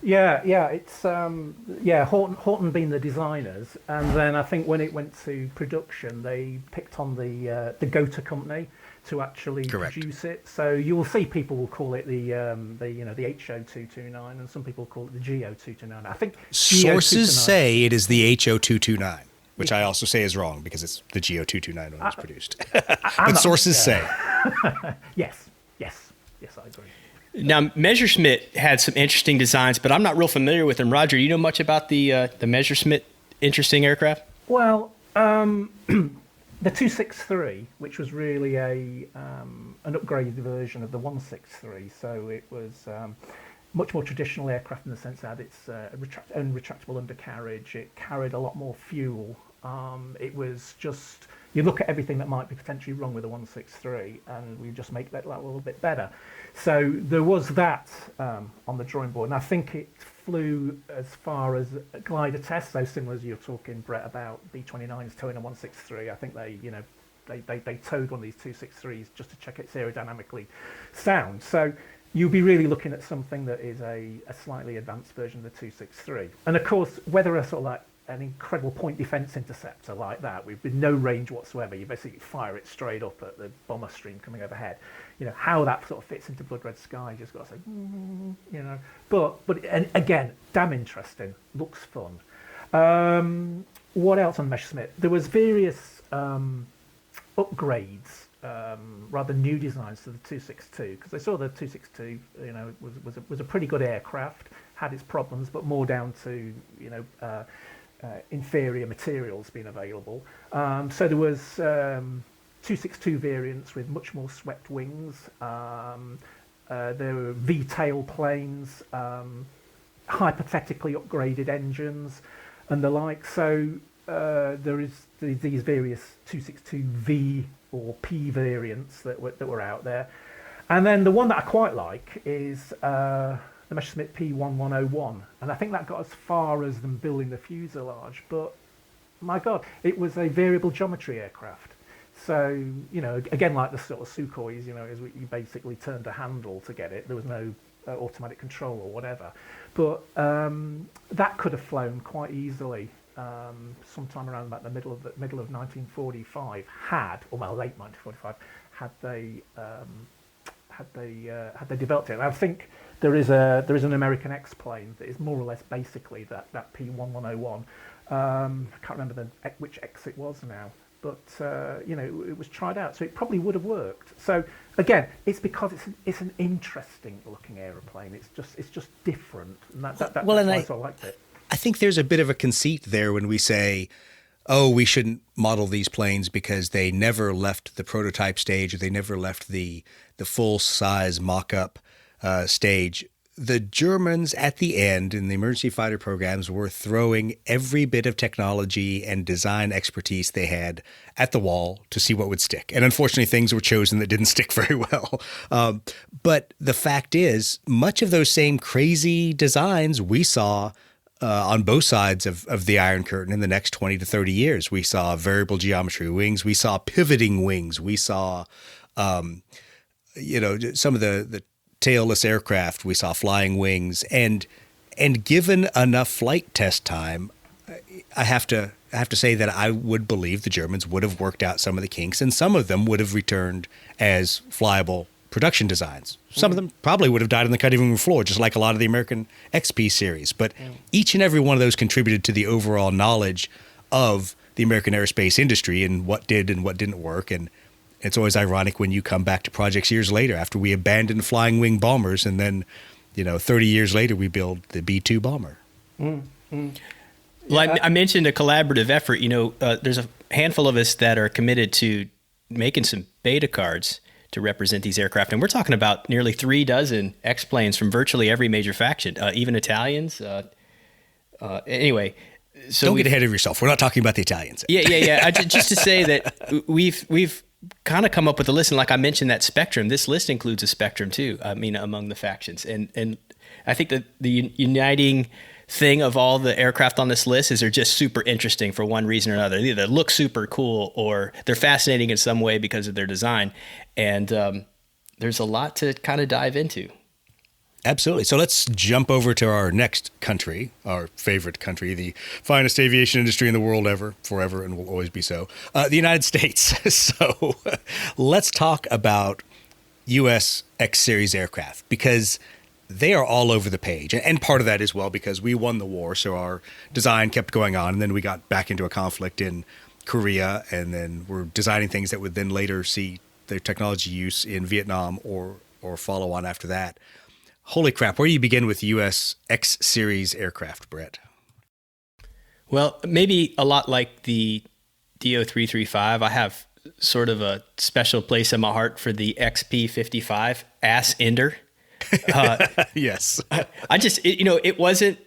Yeah, it's Horton being the designers, and then I think when it went to production, they picked on the Gotha company to actually produce it. So you will see people will call it the HO229, and some people call it the GO229. I think sources say it is the HO229, which I also say is wrong because it's the GO229 when it was produced. But sources say. Yes, I agree. Now, Messerschmitt had some interesting designs, but I'm not real familiar with them. Roger, you know much about the Messerschmitt interesting aircraft? Well, the 263, which was really an upgraded version of the 163, so it was much more traditional aircraft in the sense that it's own retractable undercarriage. It carried a lot more fuel. It was just, you look at everything that might be potentially wrong with the 163, and we just make that a little bit better. So there was that on the drawing board, and I think it flew as far as a glider test, so similar as you're talking, Brett, about B-29s towing a 163. I think they towed one of these 263s just to check it's aerodynamically sound. So you'll be really looking at something that is a slightly advanced version of the 263. And of course, whether a sort of like an incredible point defense interceptor like that with no range whatsoever. You basically fire it straight up at the bomber stream coming overhead. How that sort of fits into Blood Red Sky, just got to say, But and again, damn interesting. Looks fun. What else on Messerschmitt? There was various upgrades, rather new designs to the 262, because they saw the 262, was a pretty good aircraft, had its problems, but more down to inferior materials being available. So there was 262 variants with much more swept wings. There were V-tail planes, hypothetically upgraded engines, and the like. So there is these various 262V or P variants that were out there, and then the one that I quite like is the Messerschmitt P1101, and I think that got as far as them building the fuselage. But my God, it was a variable geometry aircraft. So again, like the sort of Sukhois, you basically turned a handle to get it. There was no automatic control or whatever, but that could have flown quite easily. Sometime around about the middle of 1945, late 1945, had they developed it. And I think there is an American X-plane that is more or less basically that P1101. I can't remember which X it was now, but it was tried out, so it probably would have worked. So again, it's because it's an interesting looking aeroplane. It's just different, and that's why I liked it. I think there's a bit of a conceit there when we say, oh, we shouldn't model these planes because they never left the prototype stage, or they never left the full-size mock-up stage. The Germans at the end in the emergency fighter programs were throwing every bit of technology and design expertise they had at the wall to see what would stick. And unfortunately, things were chosen that didn't stick very well. But the fact is, much of those same crazy designs we saw on both sides of the Iron Curtain in the next 20 to 30 years. We saw variable geometry wings. We saw pivoting wings. We saw, some of the tailless aircraft. We saw flying wings. And given enough flight test time, I have to say that I would believe the Germans would have worked out some of the kinks, and some of them would have returned as flyable production designs. Some of them probably would have died on the cutting room floor, just like a lot of the American XP series. But each and every one of those contributed to the overall knowledge of the American aerospace industry and what did and what didn't work. And it's always ironic when you come back to projects years later after we abandoned flying wing bombers, and then, 30 years later we build the B-2 bomber. Well, I mentioned a collaborative effort. There's a handful of us that are committed to making some beta cards to represent these aircraft. And we're talking about nearly 36 X-planes from virtually every major faction, even Italians. Anyway. So don't get ahead of yourself. We're not talking about the Italians. Yeah. Just to say that we've kind of come up with a list. And like I mentioned, that spectrum, this list includes a spectrum too, among the factions. And I think that the uniting thing of all the aircraft on this list is they're just super interesting for one reason or another. They either look super cool or they're fascinating in some way because of their design. And there's a lot to kind of dive into. Absolutely. So let's jump over to our next country, our favorite country, the finest aviation industry in the world ever, forever, and will always be so, the United States. So let's talk about U.S. X-Series aircraft, because they are all over the page. And part of that is, well, because we won the war, so our design kept going on, and then we got back into a conflict in Korea, and then we're designing things that would then later see their technology use in Vietnam or follow on after that. Holy crap, where do you begin with U.S. X-Series aircraft, Brett? Well, maybe a lot like the DO-335, I have sort of a special place in my heart for the XP-55 ass ender. Yes. I just, it wasn't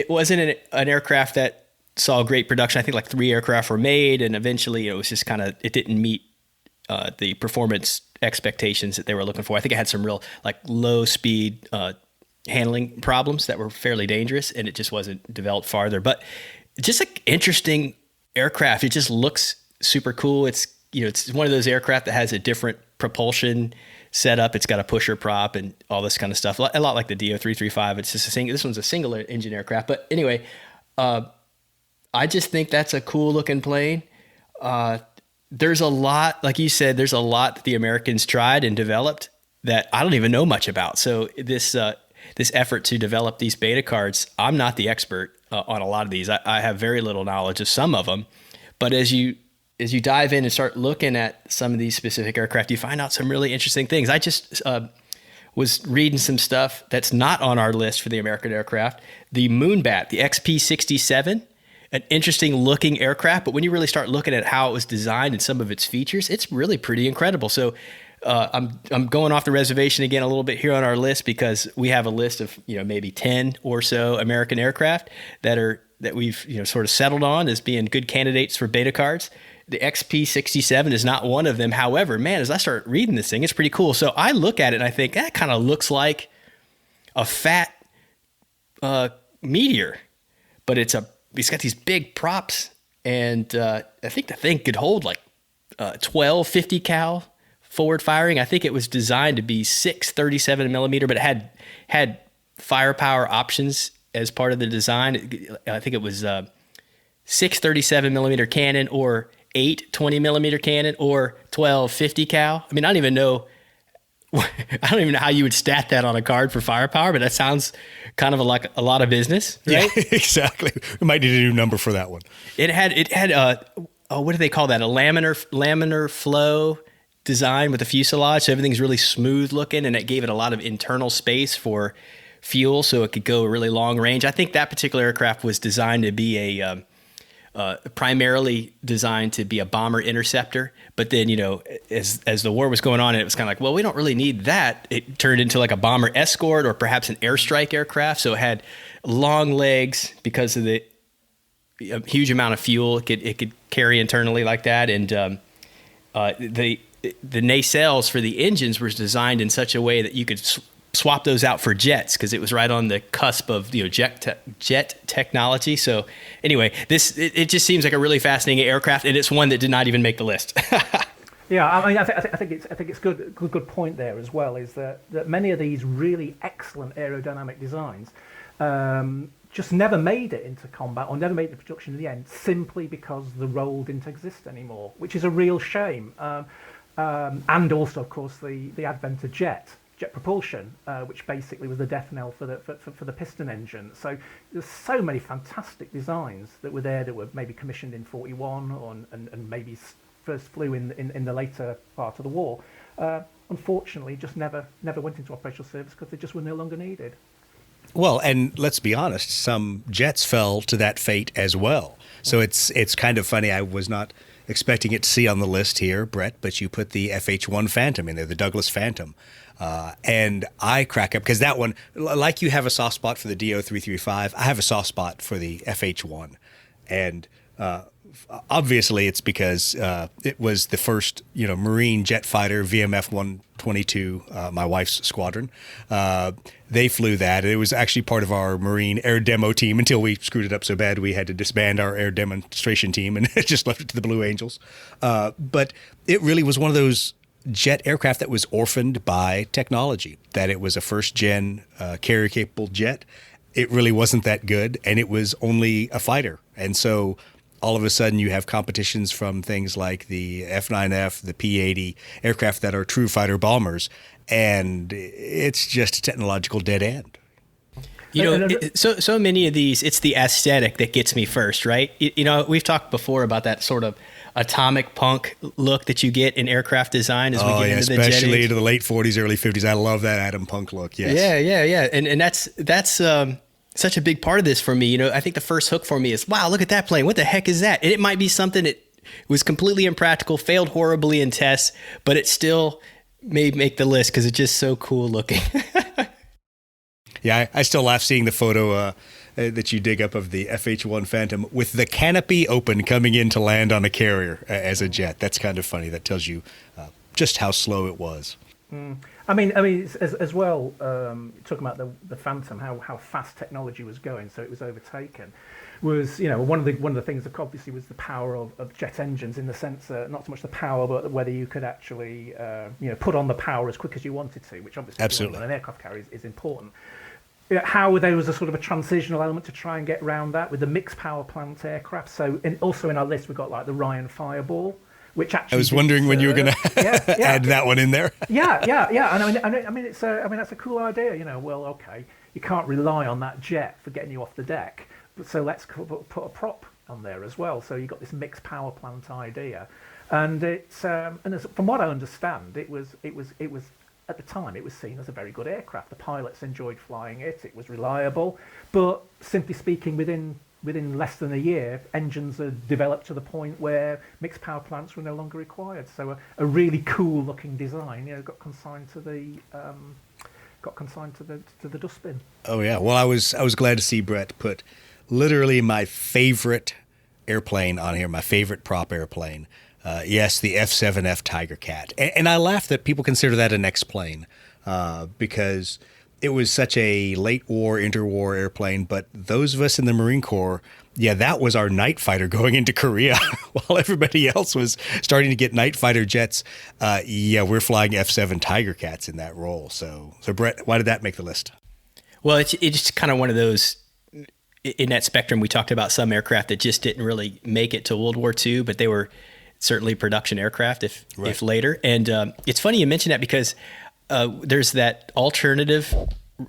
an aircraft that saw great production. I think like 3 aircraft were made, and eventually it was just kind of, it didn't meet the performance expectations that they were looking for. I think it had some real like low speed handling problems that were fairly dangerous, and it just wasn't developed farther. But just an interesting aircraft. It just looks super cool. It's one of those aircraft that has a different propulsion setup. It's got a pusher prop and all this kind of stuff. A lot like the DO-335. It's just this one's a single engine aircraft. But anyway, I just think that's a cool looking plane. There's a lot, like you said, there's a lot that the Americans tried and developed that I don't even know much about. So this effort to develop these beta cards, I'm not the expert on a lot of these. I have very little knowledge of some of them, but as you dive in and start looking at some of these specific aircraft, you find out some really interesting things. I just was reading some stuff that's not on our list for the American aircraft. The Moonbat, the XP-67, an interesting looking aircraft, but when you really start looking at how it was designed and some of its features, it's really pretty incredible. So I'm going off the reservation again a little bit here on our list because we have a list of maybe 10 or so American aircraft that we've sort of settled on as being good candidates for beta cards. The XP-67 is not one of them. However, man, as I start reading this thing, it's pretty cool. So I look at it and I think that kind of looks like a fat Meteor, but it's got these big props, and I think the thing could hold like 12 50 cal forward firing. I think it was designed to be 6.37 millimeter, but it had firepower options as part of the design. I think it was 6.37 millimeter cannon, or 8 20 millimeter cannon, or 12 50 cal. I mean, I don't even know how you would stat that on a card for firepower, but that sounds kind of like a lot of business, right? Yeah, exactly. We might need a new number for that one. It had what do they call that? A laminar flow design with a fuselage. So everything's really smooth looking, and it gave it a lot of internal space for fuel, so it could go a really long range. I think that particular aircraft was designed to be primarily designed to be a bomber interceptor, but then as the war was going on, it was kind of like, well, we don't really need that. It turned into like a bomber escort or perhaps an airstrike aircraft. So it had long legs because of the huge amount of fuel it could carry internally like that, and the nacelles for the engines was designed in such a way that you could swap those out for jets, because it was right on the cusp of jet technology. So anyway, it just seems like a really fascinating aircraft, and it's one that did not even make the list. Yeah, I mean, I think it's good point there as well. Is that many of these really excellent aerodynamic designs just never made it into combat, or never made it to production in the end, simply because the role didn't exist anymore, which is a real shame. And also, of course, the advent of jet propulsion, which basically was the death knell for the piston engine. So there's so many fantastic designs that were there that were maybe commissioned in 41 and maybe first flew in the later part of the war. Unfortunately, just never went into operational service because they just were no longer needed. Well, and let's be honest, some jets fell to that fate as well. So it's kind of funny. I was not expecting it to see on the list here, Brett, but you put the FH-1 Phantom in there, the Douglas Phantom. And I crack up because that one, like you have a soft spot for the DO-335, I have a soft spot for the FH-1. And obviously it's because it was the first, Marine jet fighter, VMF 122, my wife's squadron. They flew that. It was actually part of our Marine air demo team until we screwed it up so bad we had to disband our air demonstration team and just left it to the Blue Angels. But it really was one of those jet aircraft that was orphaned by technology, that it was a first-gen carrier-capable jet. It really wasn't that good, and it was only a fighter. And so all of a sudden you have competitions from things like the F-9F, the P-80, aircraft that are true fighter bombers, and it's just a technological dead end. So many of these, it's the aesthetic that gets me first, right? We've talked before about that sort of atomic punk look that you get in aircraft design as we get into the jet age. Especially into the late 40s, early 50s. I love that atom punk look, yes. Yeah. And that's such a big part of this for me. I think the first hook for me is, wow, look at that plane. What the heck is that? And it might be something that was completely impractical, failed horribly in tests, but it still may make the list because it's just so cool looking. Yeah, I still laugh seeing the photo that you dig up of the FH-1 Phantom with the canopy open coming in to land on a carrier as a jet. That's kind of funny. That tells you just how slow it was. I mean, as well, talking about the Phantom, how fast technology was going, so it was overtaken. Was one of the things that obviously was the power of jet engines, in the sense not so much the power, but whether you could actually put on the power as quick as you wanted to, which obviously absolutely on an aircraft carrier is important. how there was a sort of a transitional element to try and get around that with the mixed power plant aircraft. So also in our list, we've got like the Ryan Fireball, which actually I was wondering when you were going to add that one in there. yeah. And I mean, that's a cool idea. Well, okay, you can't rely on that jet for getting you off the deck, so let's put a prop on there as well. So you got this mixed power plant idea, and it's from what I understand, it was at the time, it was seen as a very good aircraft. The pilots enjoyed flying it. It was reliable. But simply speaking, within less than a year, engines had developed to the point where mixed power plants were no longer required. So a really cool looking design, got consigned to the dustbin. Oh yeah. Well, I was glad to see Brett put literally my favorite airplane on here, my favorite prop airplane. Yes, the F-7F Tiger Cat. And I laugh that people consider that an X-plane because it was such a late war, interwar airplane. But those of us in the Marine Corps, that was our night fighter going into Korea while everybody else was starting to get night fighter jets. We're flying F-7 Tiger Cats in that role. So Brett, why did that make the list? Well, it's just kind of one of those, in that spectrum, we talked about some aircraft that just didn't really make it to World War II, but they were certainly production aircraft if later. And it's funny you mention that because there's that alternative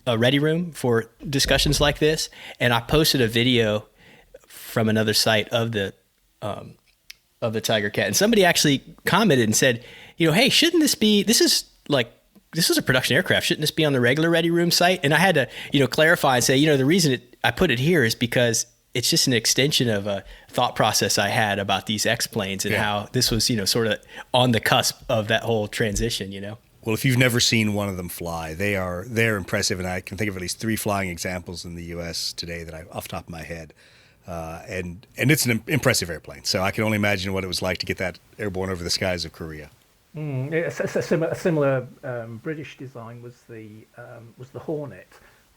ready room for discussions like this. And I posted a video from another site of the Tiger Cat. And somebody actually commented and said, hey, shouldn't this is a production aircraft. Shouldn't this be on the regular ready room site? And I had to, clarify and say, the reason I put it here is because it's just an extension of a thought process I had about these X-planes and how this was, sort of on the cusp of that whole transition, Well, if you've never seen one of them fly, they're impressive, and I can think of at least 3 flying examples in the U.S. today that off the top of my head. And it's an impressive airplane, so I can only imagine what it was like to get that airborne over the skies of Korea. It's a similar British design was the Hornet,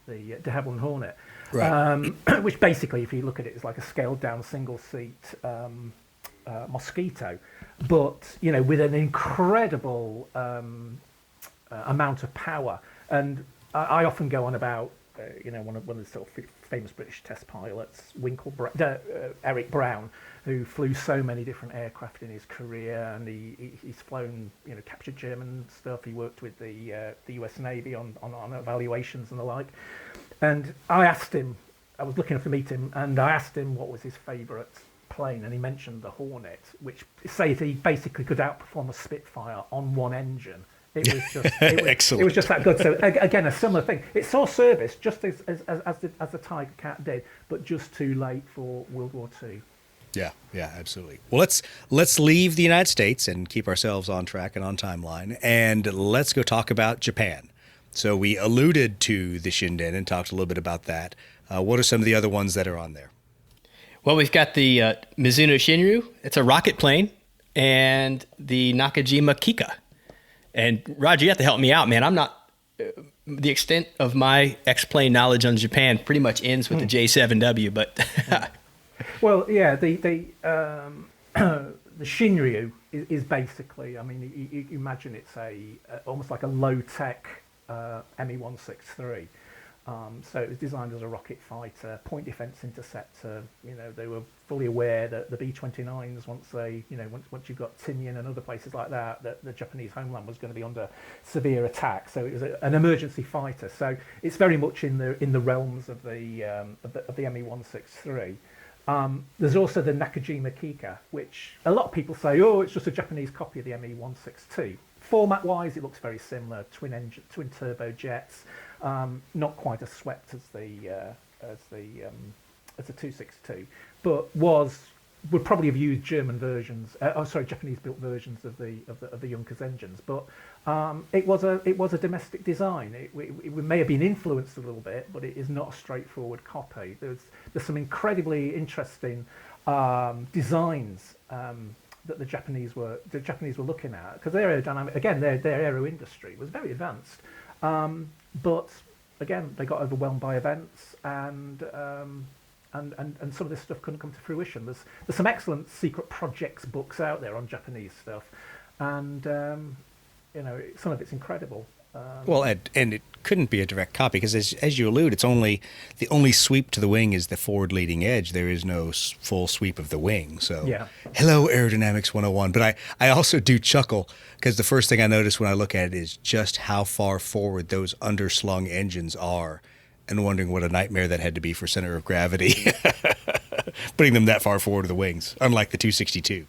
the de Havilland Hornet. Right. Which basically, if you look at it, is like a scaled down single seat Mosquito, but with an incredible amount of power. And I often go on about one of the sort of famous British test pilots, Eric Brown, who flew so many different aircraft in his career, and he's flown captured German stuff. He worked with the US Navy on evaluations and the like. And I asked him, I was looking to meet him, and I asked him what was his favourite plane, and he mentioned the Hornet, which says he basically could outperform a Spitfire on one engine. It was just excellent. It was just that good. So again, a similar thing. It saw service just as the Tiger Cat did, but just too late for World War II. Yeah, absolutely. Well, let's leave the United States and keep ourselves on track and on timeline, and let's go talk about Japan. So we alluded to the Shinden and talked a little bit about that. What are some of the other ones that are on there? Well, we've got the Mizuno Shinryu. It's a rocket plane, and the Nakajima Kika. And Roger, you have to help me out, man. I'm not the extent of my X-plane knowledge on Japan pretty much ends with the J7W, but well, yeah, the Shinryu is basically, I mean, you imagine it's almost like a low-tech Me-163. So it was designed as a rocket fighter, point defense interceptor. They were fully aware that the B-29s, once you've got Tinian and other places like that the Japanese homeland was going to be under severe attack. So it was an emergency fighter. So it's very much in the realms of the Me-163. There's also the Nakajima Kika, which a lot of people say, it's just a Japanese copy of the Me-162. Format-wise, it looks very similar, twin turbo jets, not quite as swept as the 262, but would probably have used Japanese-built versions of the Junkers engines. But it was a domestic design. It may have been influenced a little bit, but it is not a straightforward copy. There's some incredibly interesting designs that the Japanese were looking at, because their aerodynamic, again, their aero industry was very advanced, but again they got overwhelmed by events, and some of this stuff couldn't come to fruition. There's some excellent secret projects books out there on Japanese stuff, and some of it's incredible. Well, and it couldn't be a direct copy because, as you allude, it's only the only sweep to the wing is the forward leading edge. There is no full sweep of the wing. So, Yeah. Hello, Aerodynamics 101. But I also do chuckle because the first thing I notice when I look at it is just how far forward those underslung engines are, and wondering what a nightmare that had to be for center of gravity, putting them that far forward of the wings, unlike the 262.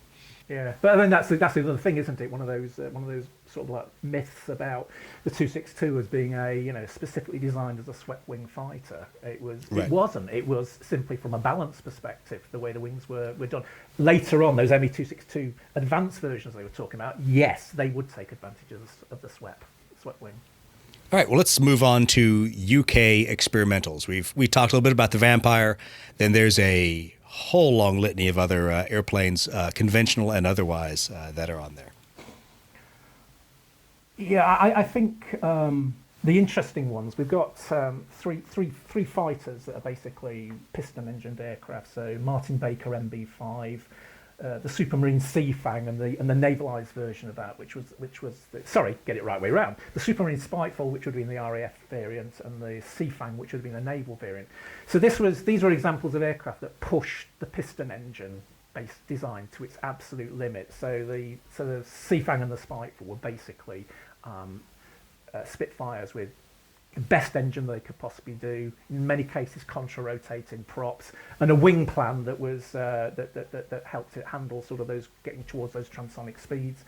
Yeah, but I mean that's the other thing, isn't it? One of those sort of like myths about the 262 as being specifically designed as a swept wing fighter. It wasn't. It was simply from a balance perspective the way the wings were done. Later on, those ME 262 advanced versions they were talking about, yes, they would take advantage of the swept wing. All right, well, let's move on to UK experimentals. We talked a little bit about the Vampire. Then there's a whole long litany of other airplanes, conventional and otherwise, that are on there. Yeah, I think the interesting ones, we've got three fighters that are basically piston-engined aircraft. So Martin Baker MB5, the Supermarine Seafang, and the navalised version of that, which was get it right way around. The Supermarine Spiteful, which would have been the RAF variant, and the Seafang, which would have been the naval variant. So these were examples of aircraft that pushed the piston engine based design to its absolute limit. So the Seafang and the Spiteful were basically Spitfires with the best engine they could possibly do, in many cases contra-rotating props, and a wing plan that was that helped it handle sort of those getting towards those transonic speeds.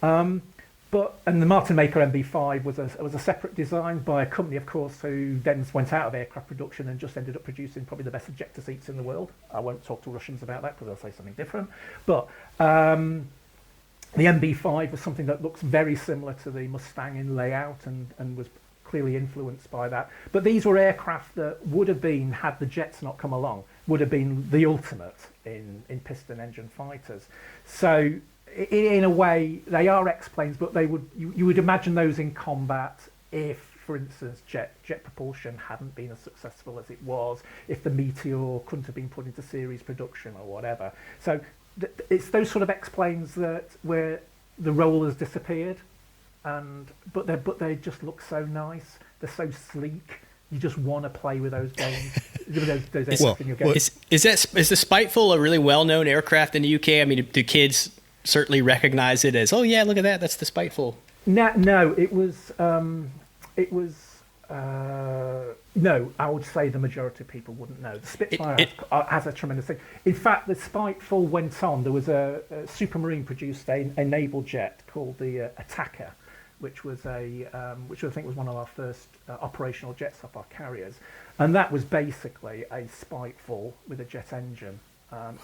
And the Martin Baker MB5 was a separate design by a company, of course, who then went out of aircraft production and just ended up producing probably the best ejector seats in the world. I won't talk to Russians about that because they'll say something different. But the MB5 was something that looks very similar to the Mustang in layout and was clearly influenced by that. But these were aircraft that would have been, had the jets not come along, would have been the ultimate in piston engine fighters. So in a way, they are X-planes, but you would imagine those in combat if, for instance, jet propulsion hadn't been as successful as it was, if the Meteor couldn't have been put into series production or whatever. So it's those sort of X-planes where the rollers disappeared, but they just look so nice. They're so sleek. You just want to play with those games. those aircraft in your game. Is the Spiteful a really well-known aircraft in the UK? I mean, do kids certainly recognize it as, oh yeah, look at that, that's the Spiteful? No, it was. No, I would say the majority of people wouldn't know. The Spitfire has a tremendous thing. In fact, the Spiteful went on. There was a Supermarine produced a naval jet called the Attacker, which I think was one of our first operational jets off our carriers, and that was basically a Spiteful with a jet engine.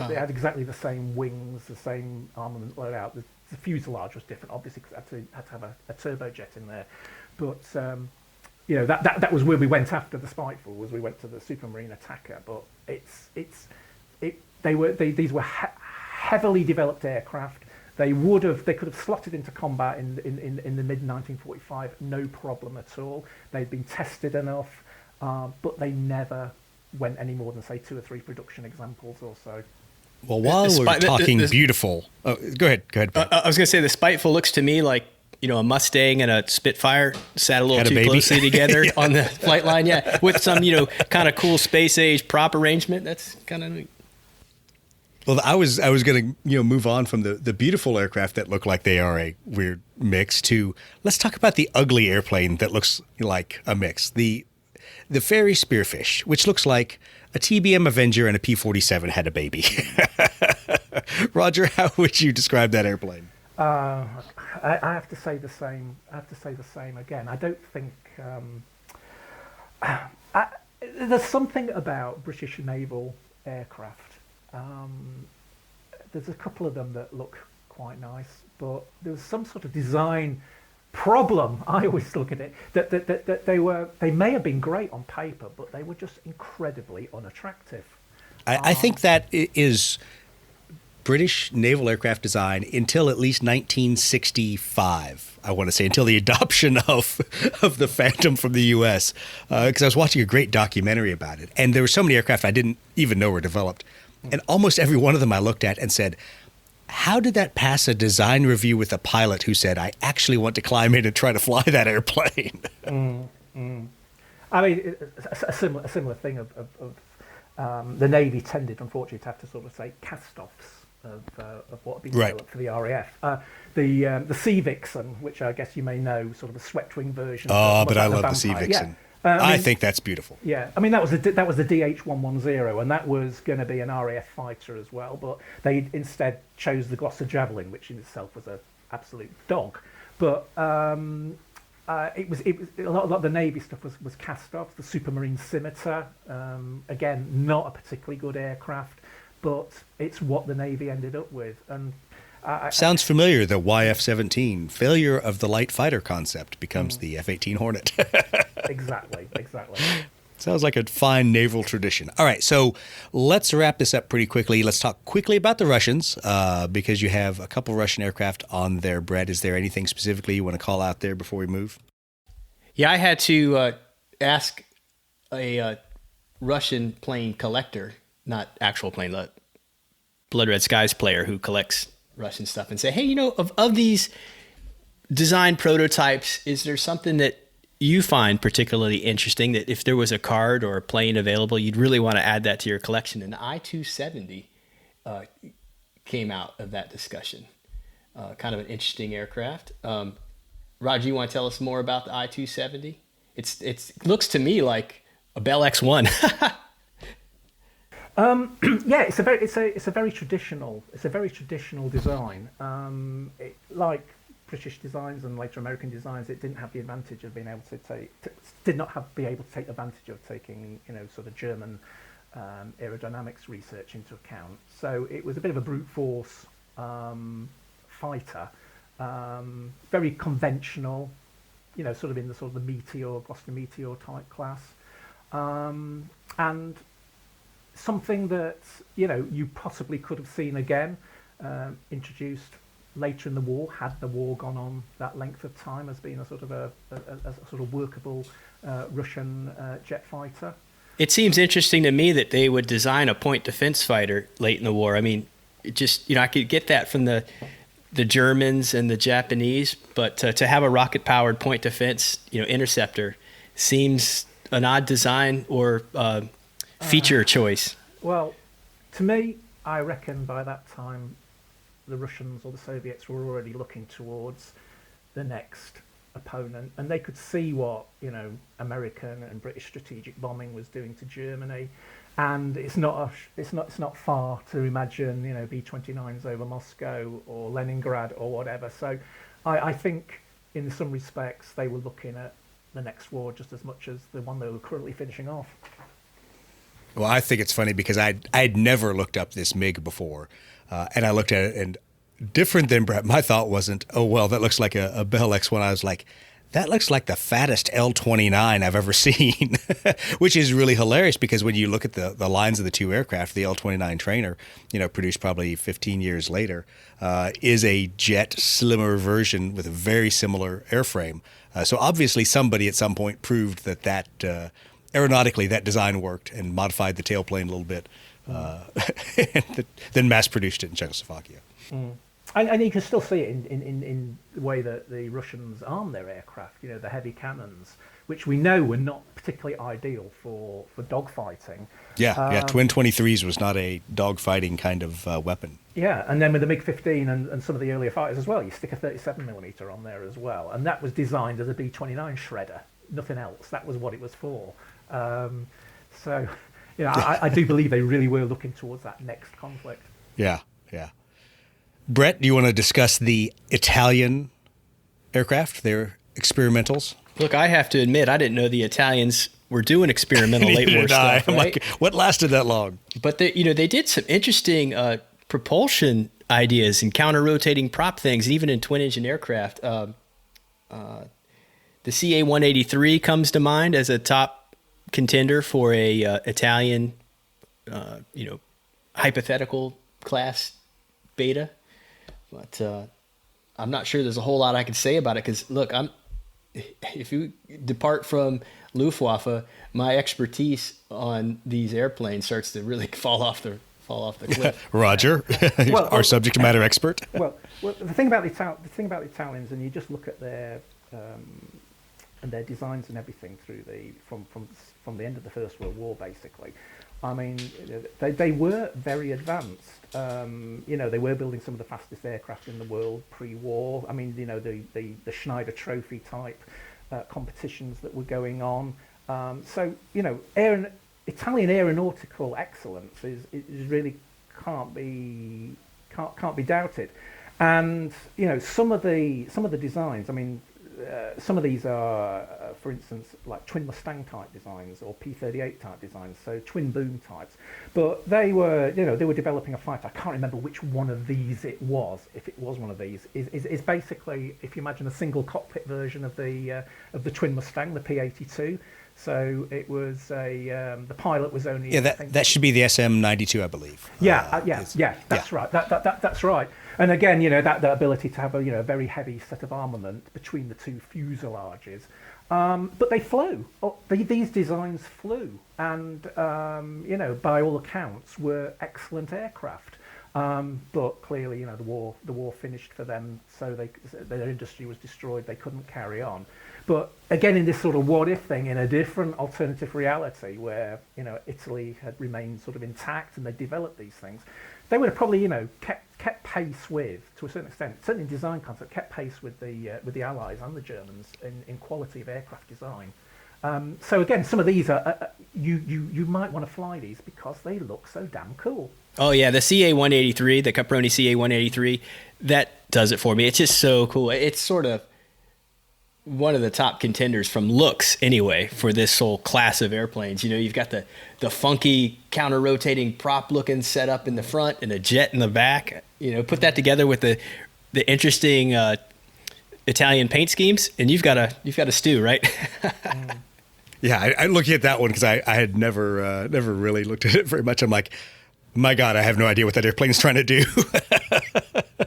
They had exactly the same wings, the same armament loadout. The fuselage was different, obviously, because it had to have a turbojet in there. But that was where we went after the Spiteful. Was we went to the Supermarine Attacker. But these were heavily developed aircraft. They could have slotted into combat in the mid 1945, no problem at all. They'd been tested enough, but they never went any more than say 2 or 3 production examples or so. Well, while we're talking beautiful, go ahead. I was going to say the Spiteful looks to me like a Mustang and a Spitfire sat a little too closely together on the flight line, with some kind of cool space age prop arrangement. That's kind of neat. Well, I was going to move on from the beautiful aircraft that look like they are a weird mix to let's talk about the ugly airplane that looks like a mix. The Fairey Spearfish, which looks like a TBM Avenger and a P-47 had a baby. Roger, how would you describe that airplane? I have to say the same. Again. I don't think there's something about British naval aircraft. There's a couple of them that look quite nice, but there's some sort of design problem. I always look at it that they may have been great on paper, but they were just incredibly unattractive. I think that is British naval aircraft design until at least 1965. I want to say until the adoption of the Phantom from the U.S. Because I was watching a great documentary about it, and there were so many aircraft I didn't even know were developed, and almost every one of them I looked at and said, How did that pass a design review with a pilot who said, I actually want to climb in and try to fly that airplane? I mean, a similar thing of the Navy tended, unfortunately, to have to sort of say cast-offs of what had been developed for the RAF. The Sea Vixen, which I guess you may know, sort of a swept-wing version. Oh, but I like love the Sea Vampire. Vixen. Yeah. I think that's beautiful. Yeah, I mean that was the DH-110, and that was going to be an RAF fighter as well, but they instead chose the Gloucester Javelin, which in itself was an absolute dog. But it was a lot of the Navy stuff was cast off. The Supermarine Scimitar, again, not a particularly good aircraft, but it's what the Navy ended up with. And sounds familiar. The YF-17 failure of the light fighter concept becomes the F-18 Hornet. Exactly. Sounds like a fine naval tradition. All right, so let's wrap this up pretty quickly. Let's talk quickly about the Russians, because you have a couple Russian aircraft on there, Brett. Is there anything specifically you want to call out there before we move? Yeah, I had to ask a Russian plane collector, not actual plane, Blood Red Skies player who collects Russian stuff, and say, hey, of these design prototypes, is there something that you find particularly interesting, that if there was a card or a plane available, you'd really want to add that to your collection? And the I-270 came out of that discussion. Kind of an interesting aircraft. Roger, you want to tell us more about the I-270? It looks to me like a Bell X-1. Yeah, it's a very traditional design. Like British designs and later American designs, it didn't have the advantage of being able to take advantage of taking sort of German aerodynamics research into account. So it was a bit of a brute force fighter, very conventional, sort of in the sort of the Meteor, Gloucester Meteor type class, and something that you possibly could have seen again introduced later in the war, had the war gone on that length of time, as being a sort of workable Russian jet fighter. It seems interesting to me that they would design a point defense fighter late in the war. I mean, it just I could get that from the Germans and the Japanese, but to have a rocket powered point defense interceptor seems an odd design or feature choice. Well, to me, I reckon by that time the Russians or the Soviets were already looking towards the next opponent, and they could see what American and British strategic bombing was doing to Germany, and it's not far to imagine B-29s over Moscow or Leningrad or whatever. So I think in some respects they were looking at the next war just as much as the one they were currently finishing off. Well, I think it's funny because I'd never looked up this MiG before, and I looked at it, and different than Brett, my thought wasn't, oh, well, that looks like a Bell X-1. I was like, that looks like the fattest L-29 I've ever seen, which is really hilarious because when you look at the lines of the two aircraft, the L-29 trainer, produced probably 15 years later, is a jet slimmer version with a very similar airframe. So obviously somebody at some point proved that aeronautically that design worked and modified the tailplane a little bit, and then mass-produced it in Czechoslovakia. Mm. And you can still see it in the way that the Russians arm their aircraft, the heavy cannons, which we know were not particularly ideal for dogfighting. Yeah, Twin 23s was not a dogfighting kind of weapon. Yeah, and then with the MiG-15 and some of the earlier fighters as well, you stick a 37mm on there as well. And that was designed as a B-29 shredder, nothing else. That was what it was for. So, I do believe they really were looking towards that next conflict. Yeah. Brett, do you want to discuss the Italian aircraft, their experimentals? Look, I have to admit, I didn't know the Italians were doing experimental late war stuff. I'm right? like, what lasted that long? But they did some interesting propulsion ideas and counter-rotating prop things, even in twin-engine aircraft. The CA-183 comes to mind as a top contender for a Italian, hypothetical class beta. But I'm not sure there's a whole lot I can say about it because, look, if you depart from Luftwaffe, my expertise on these airplanes starts to really fall off the fall off the cliff. Roger, our subject matter expert. Well, the thing about the Italians, and you just look at their designs and everything through from the end of the First World War, basically. I mean, they were very advanced. They were building some of the fastest aircraft in the world pre-war. I mean, the Schneider Trophy type competitions that were going on. Italian aeronautical excellence is really can't be doubted. And some of the designs. I mean, some of these are, for instance, like twin Mustang type designs or P-38 type designs, so twin boom types. But they were developing a fighter. I can't remember which one of these it was. If it was one of these, is basically, if you imagine a single cockpit version of the twin Mustang, the P-82. So it was the pilot was only that should be the SM-92, I believe. That's right. That's right. And again, that ability to have a very heavy set of armament between the two fuselages, but they flew. These designs flew, and by all accounts were excellent aircraft. But clearly, the war finished for them, so their industry was destroyed. They couldn't carry on. But again, in this sort of what-if thing, in a different alternative reality where Italy had remained sort of intact and they developed these things, they would have probably kept pace with, to a certain extent, certainly in design concept, kept pace with the Allies and the Germans in quality of aircraft design. So again, some of these are you might want to fly these because they look so damn cool. Oh yeah, the CA-183, the Caproni CA-183, that does it for me. It's just so cool. It's sort of one of the top contenders from looks anyway for this whole class of airplanes. You've got the funky counter-rotating prop looking setup in the front and a jet in the back. Put that together with the interesting Italian paint schemes, and you've got a stew, right? Yeah, I looking at that one because I had never really looked at it very much. I'm like, my God, I have no idea what that airplane is trying to do.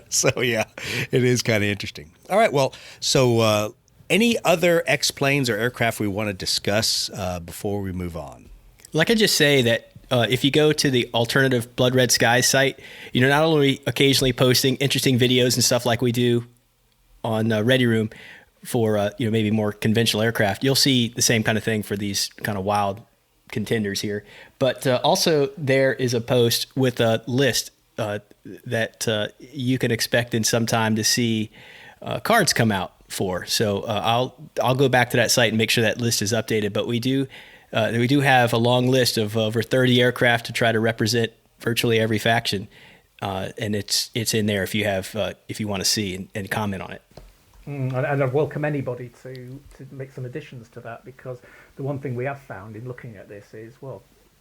So yeah, it is kind of interesting. All right, well, so any other X-planes or aircraft we want to discuss before we move on? Like I just say that if you go to the alternative Blood Red Skies site, not only occasionally posting interesting videos and stuff like we do on Ready Room for maybe more conventional aircraft, you'll see the same kind of thing for these kind of wild contenders here. But also there is a post with a list that you can expect in some time to see cards come out for. So I'll go back to that site and make sure that list is updated. But we do have a long list of over 30 aircraft to try to represent virtually every faction, and it's in there if you want to see and comment on it. And I'd welcome anybody to make some additions to that, because the one thing we have found in looking at this is,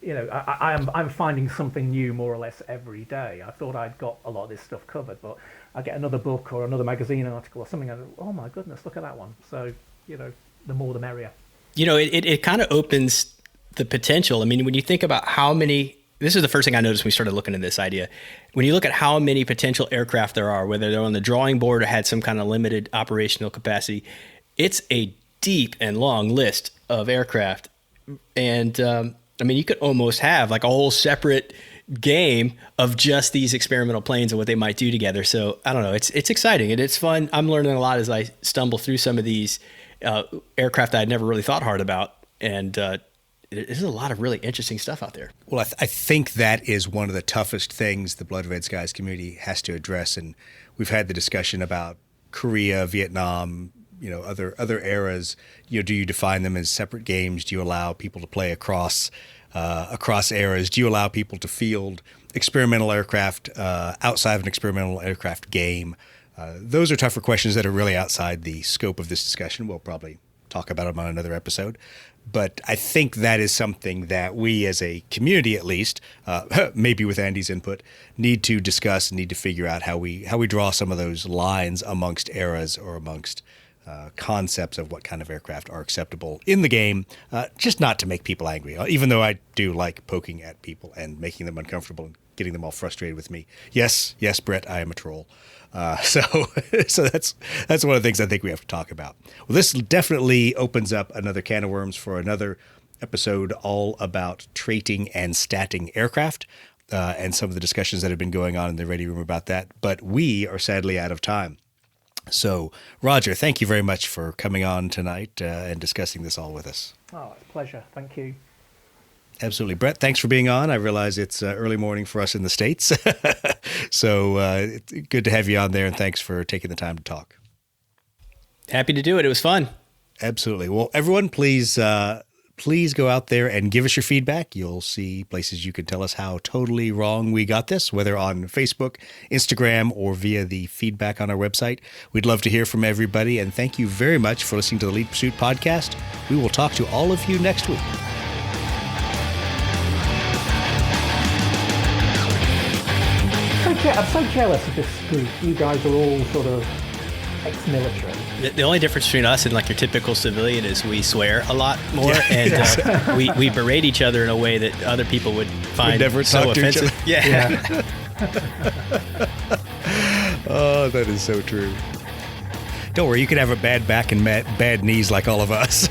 I'm finding something new more or less every day. I thought I'd got a lot of this stuff covered, but I get another book or another magazine article or something, and oh my goodness, look at that one. So, the more the merrier. It kind of opens the potential. I mean, when you think about how many, this is the first thing I noticed when we started looking at this idea. When you look at how many potential aircraft there are, whether they're on the drawing board or had some kind of limited operational capacity, it's a deep and long list of aircraft. And you could almost have like a whole separate game of just these experimental planes and what they might do together. So I don't know, it's exciting and it's fun. I'm learning a lot as I stumble through some of these aircraft that I'd never really thought hard about. And there's a lot of really interesting stuff out there. Well, I think that is one of the toughest things the Blood Red Skies community has to address. And we've had the discussion about Korea, Vietnam, other eras. Do you define them as separate games? Do you allow people to play across eras? Do you allow people to field experimental aircraft outside of an experimental aircraft game? Those are tougher questions that are really outside the scope of this discussion. We'll probably talk about them on another episode. But I think that is something that we as a community, at least, maybe with Andy's input, need to discuss and need to figure out how we draw some of those lines amongst eras or amongst concepts of what kind of aircraft are acceptable in the game, just not to make people angry, even though I do like poking at people and making them uncomfortable and getting them all frustrated with me. Yes, Brett, I am a troll. So that's one of the things I think we have to talk about. Well, this definitely opens up another can of worms for another episode all about traiting and statting aircraft. and some of the discussions that have been going on in the ready room about that. But we are sadly out of time. So, Roger, thank you very much for coming on tonight and discussing this all with us. Oh, it's a pleasure. Thank you. Absolutely. Brett, thanks for being on. I realize it's early morning for us in the States. So it's good to have you on there, and thanks for taking the time to talk. Happy to do it. It was fun. Absolutely. Well, everyone, please go out there and give us your feedback. You'll see places you can tell us how totally wrong we got this, whether on Facebook, Instagram, or via the feedback on our website. We'd love to hear from everybody, and thank you very much for listening to the Lead Pursuit podcast. We will talk to all of you next week. I'm so jealous of this group. You guys are all sort of ex-military. The only difference between us and like your typical civilian is we swear a lot more, and we berate each other in a way that other people would find never so talk to each offensive. other. Yeah. Oh, that is so true. Don't worry, you can have a bad back and bad knees like all of us.